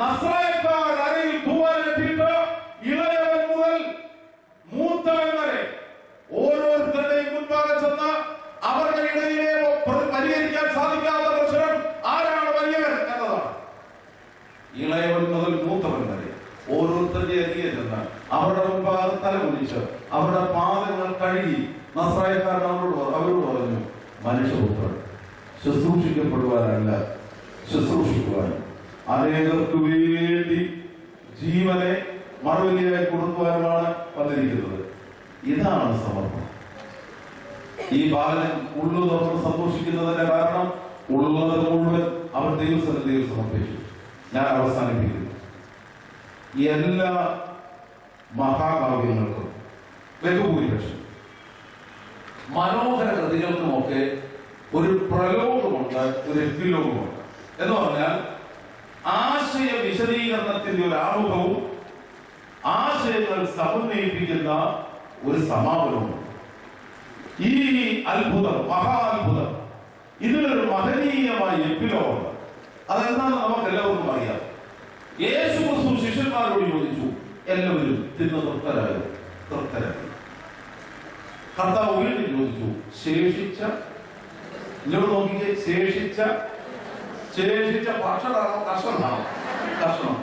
നസ്രായക്കാർ അരയിൽ തൂവാല കെട്ടിയിട്ട് ഇളയവൻ മുതൽ മൂത്തവൻ വരെ ഓരോരുത്തരുടെയും മുൻപാകെ ചെന്ന് അവരുടെ ഇടയിലെ പരിഹരിക്കാൻ സാധിക്കാത്ത പ്രശ്നം ആരാണ് വലിയവൻ എന്നതാണ്. ഇളയവൻ മുതൽ മൂത്തവൻ വരെ ഓരോരുത്തരുടെ അരികെ ചെന്ന് അവരുടെ മുൻപാകെ തലകുനിച്ച് അവരുടെ പാദങ്ങൾ കഴുകി നസ്രായക്കാരൻ അവരോട് പറഞ്ഞു, മനുഷ്യപുത്രൻ ശുശ്രൂഷിക്കപ്പെടുവാനല്ല, ശുശ്രൂഷിക്കുവാൻ അനേകർക്ക് വേണ്ടി ജീവനെ മറുപടിയായി കൊടുക്കുവാനുമാണ് വന്നിരിക്കുന്നത്. ഇതാണ് സമർപ്പണം. ഈ ബാലൻ ഉള്ളു തുറന്ന് സന്തോഷിക്കുന്നതിന്റെ കാരണം ഉള്ളത് മുഴുവൻ അവൻ ദൈവസന്നിധിയിൽ സമർപ്പിച്ചു. ഞാൻ അവസാനിപ്പിക്കുന്നു. എല്ലാ മഹാകാവ്യങ്ങൾക്കും ബഹുഭൂരിപക്ഷം മനോഹര കൃതികൾക്കുമൊക്കെ ഒരു പ്രലോകമുണ്ട്, ഒരു എപ്പിലോകമുണ്ട്. എന്ന് പറഞ്ഞാൽ ആശയ വിശദീകരണത്തിന്റെ ഒരു ആമുഖവും ആശയങ്ങൾ സമന്വയിപ്പിക്കുന്ന ഒരു സമാപനവും. ഈ അത്ഭുതം, മഹാ അത്ഭുതം, ഇതിനൊരു മഹനീയമായ എപ്പിലോകമുണ്ട്. അതെന്താണെന്ന് നമുക്ക് എല്ലാവർക്കും അറിയാം. യേശു ക്രിസ്തു ശിഷ്യന്മാരോട് ചോദിച്ചു, എല്ലാവരും തിന്ന് തൃപ്തരായി. കർത്താവ് വീണ്ടും ചോദിച്ചു, ശേഷിച്ച ഭക്ഷണമാണോ കഷ്ണമാണോ? കഷ്ണം.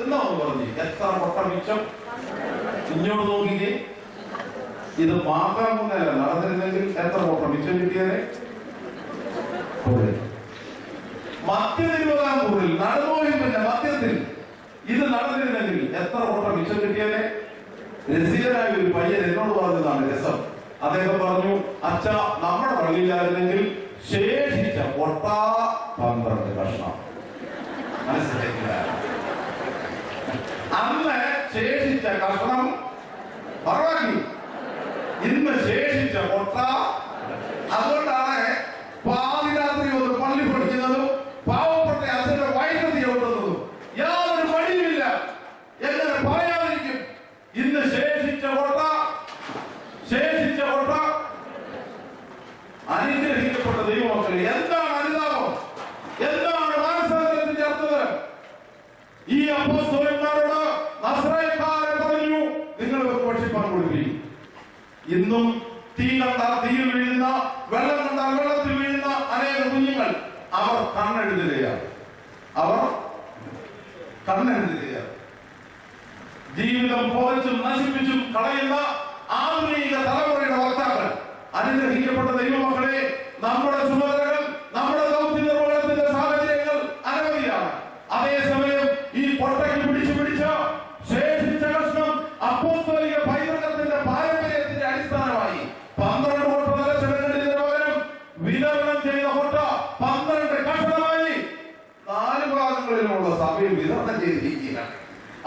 എന്നാ ഒന്ന് പറഞ്ഞു, എത്ര മുട്ട മിച്ചം? ഇങ്ങോട്ട് നോക്കിക്കേ. ഇത് മാക്കാൻ മുന്നല്ല നടന്നിരുന്നെങ്കിൽ എത്ര മുട്ട മിച്ചം കിട്ടിയതേ? മധ്യതിരുപതാംകൂറിൽ നടന്നുപോയില്ല. മധ്യത്തിൽ ഇത് നടന്നിരുന്നെങ്കിൽ എത്ര മുട്ട മിച്ചം കിട്ടിയതേ? രസികനായ ഒരു പയ്യൻ എന്നോട് പറഞ്ഞതാണ് രസം. അദ്ദേഹം പറഞ്ഞു, അച്ഛ, നമ്മുടെ പള്ളിയിലായിരുന്നെങ്കിൽ ശേഷിച്ച പൊട്ട 12 കഷ്ണം. മനസ്സിലായില്ല? അന്ന് ശേഷിച്ച കഷ്ണം പറവാക്കി, ഇന്ന് ശേഷിച്ച പൊട്ട. അതുകൊണ്ടാണ് പാതിരാത്രി ഒന്ന് പള്ളി പഠിക്കുന്നതും പാവപ്പെട്ട അച്ഛന്റെ വൈദ്യുതി ഓടുന്നതും യാതൊരു മടിയുമില്ല. എങ്ങനെ പറയാതിരിക്കും? ഇന്ന് ശേഷിച്ച പൊട്ട പ്രിയപ്പെട്ട ദൈവമക്കളെ, എന്താണ് അനുതാപം? എന്താണ് മാനസാന്തരത്തിൽ ചേർത്തത്? ഈ അപ്പോസ്തലന്മാരോട് നസ്രായക്കാരൻ പറഞ്ഞു, നിങ്ങൾ ഭക്ഷിപ്പാൻ കൊടുപ്പി. ഇന്നും തീ കണ്ടാൽ തീയിൽ വീഴുന്ന, വെള്ളം കണ്ടാൽ വെള്ളത്തിൽ വീഴുന്ന അനേക കുഞ്ഞുങ്ങൾ അവർ കണ്ണെഴുതുകയാണ്. അവർ കണ്ണെഴുതുകയാണ്. ജീവിതം പോകച്ചും നശിപ്പിച്ചും കളയുന്ന ആധുനിക തലമുറയുടെ വക്താക്കൾ. അനുഗ്രഹിക്കപ്പെട്ട ദൈവമക്കളെ, നമ്മുടെ ചുമതലകൾ, നമ്മുടെ ദൗത്യ നിർവഹണത്തിന്റെ സാഹചര്യങ്ങൾ അനവധിയാണ്. അതേസമയം ഈ പൊട്ടയ്ക്ക് പിടിച്ച് ശേഷിച്ച കഷ്ണം അപ്പോസ്തലിക പൈതൃകത്തിന്റെ പാരമ്പര്യത്തിന്റെ അടിസ്ഥാനമായി 12 കൊട്ട നിലച്ചിടേണ്ടതിന് പകരം വിതരണം ചെയ്ത കൊട്ട 12 കഷ്ണമായി 4 ഭാഗങ്ങളിലുള്ള സഭയിൽ വിതരണം ചെയ്തിരിക്കുകയാണ്.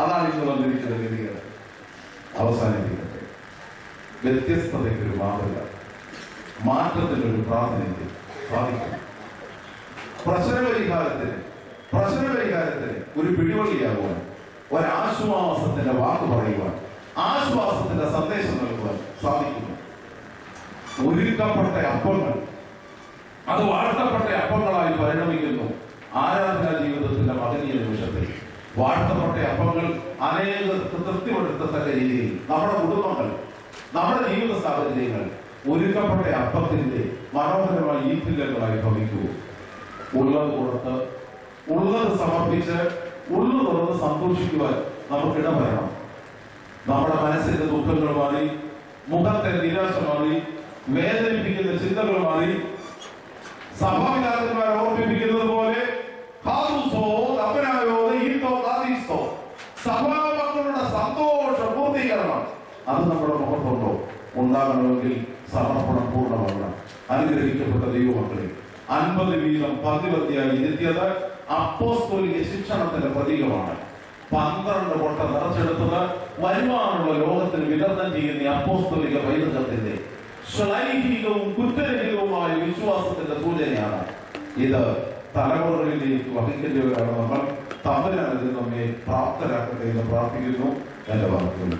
അതാണ് ഇന്ന് വന്നിരിക്കുന്ന ഗതികൾ. അവസാനിപ്പിക്കട്ടെ. വ്യത്യസ്തതയ്ക്കൊരു മാതൃക, മാറ്റത്തിനൊരു പ്രാതിനിധ്യം സാധിക്കും. പ്രശ്നപരിഹാരത്തിന് ഒരു പിടിവള്ളിയാകുവാൻ, ഒരാശ്വാസത്തിന്റെ വാക്ക് പറയുവാൻ, ആശ്വാസത്തിന്റെ സന്ദേശം നൽകുവാൻ സാധിക്കുന്നു. ഒരുക്കപ്പെട്ട അപ്പങ്ങൾ അത് വാഴ്ത്തപ്പെട്ട അപ്പങ്ങളായി പരിണമിക്കുന്നു. ആരാധനാ ജീവിതത്തിന്റെ മഹനീയ നിമിഷത്തിൽ വാഴ്ത്തപ്പെട്ട അപ്പങ്ങൾ അനേകർക്ക് തൃപ്തിപ്പെടുത്തത്തക്ക രീതിയിൽ നമ്മുടെ കുടുംബങ്ങൾ, നമ്മുടെ ജീവിത സാഹചര്യങ്ങൾ ഒരുക്കപ്പെട്ട അപ്പത്തിന്റെ മനോഹരമായ ഈറ്റില്ലങ്ങളായി ഭവിക്കൂ. ഉള്ളത് കൊടുത്ത്, ഉള്ളത് സമർപ്പിച്ച്, ഉള്ളു തുറന്ന് സന്തോഷിക്കുവാൻ നമുക്കിട വരണം. നമ്മുടെ മനസ്സിന്റെ ദുഃഖങ്ങൾ മാറി, മുഖത്തെ നിരാശ മാറി, വേദനിപ്പിക്കുന്ന ചിന്തകൾ മാറി, സഭാപിതാക്കന്മാർ ഓർമ്മിപ്പിക്കുന്നത് പോലെ സഭാമക്കളുടെ സന്തോഷ പൂർത്തീകരണം അത് നമ്മുടെ മുഖത്തുണ്ടോ? ഉണ്ടാകണമെങ്കിൽ സമർപ്പണം പൂർണ്ണമാകണം. അനുഗ്രഹിക്കപ്പെട്ട ദൈവമക്കളെ, 50 വീതം പതിവത്തിയായി ഇരുത്തിയത് അപ്പോസ്തലിക ശിക്ഷണത്തിന്റെ പ്രതീകമാണ്. 12 കൊട്ട നിറച്ചെടുത്തത് വരുവാനുള്ള ലോകത്തിന് വിതരണം ചെയ്യുന്ന അപ്പോസ്തലിക പൈതൃകത്തിന്റെ ശ്ലൈഹികവും കുറ്റരഹിതവുമായ വിശ്വാസത്തിന്റെ സൂചനയാണ്. ഇത് തലമുറകളിലേക്ക് വഹിക്കേണ്ടവരാണ് നമ്മൾ. തമ്പുരാൻ നമ്മെ പ്രാപ്തരാക്കട്ടെ എന്ന് പ്രാർത്ഥിക്കുന്നു. എന്റെ വാക്കുകൾ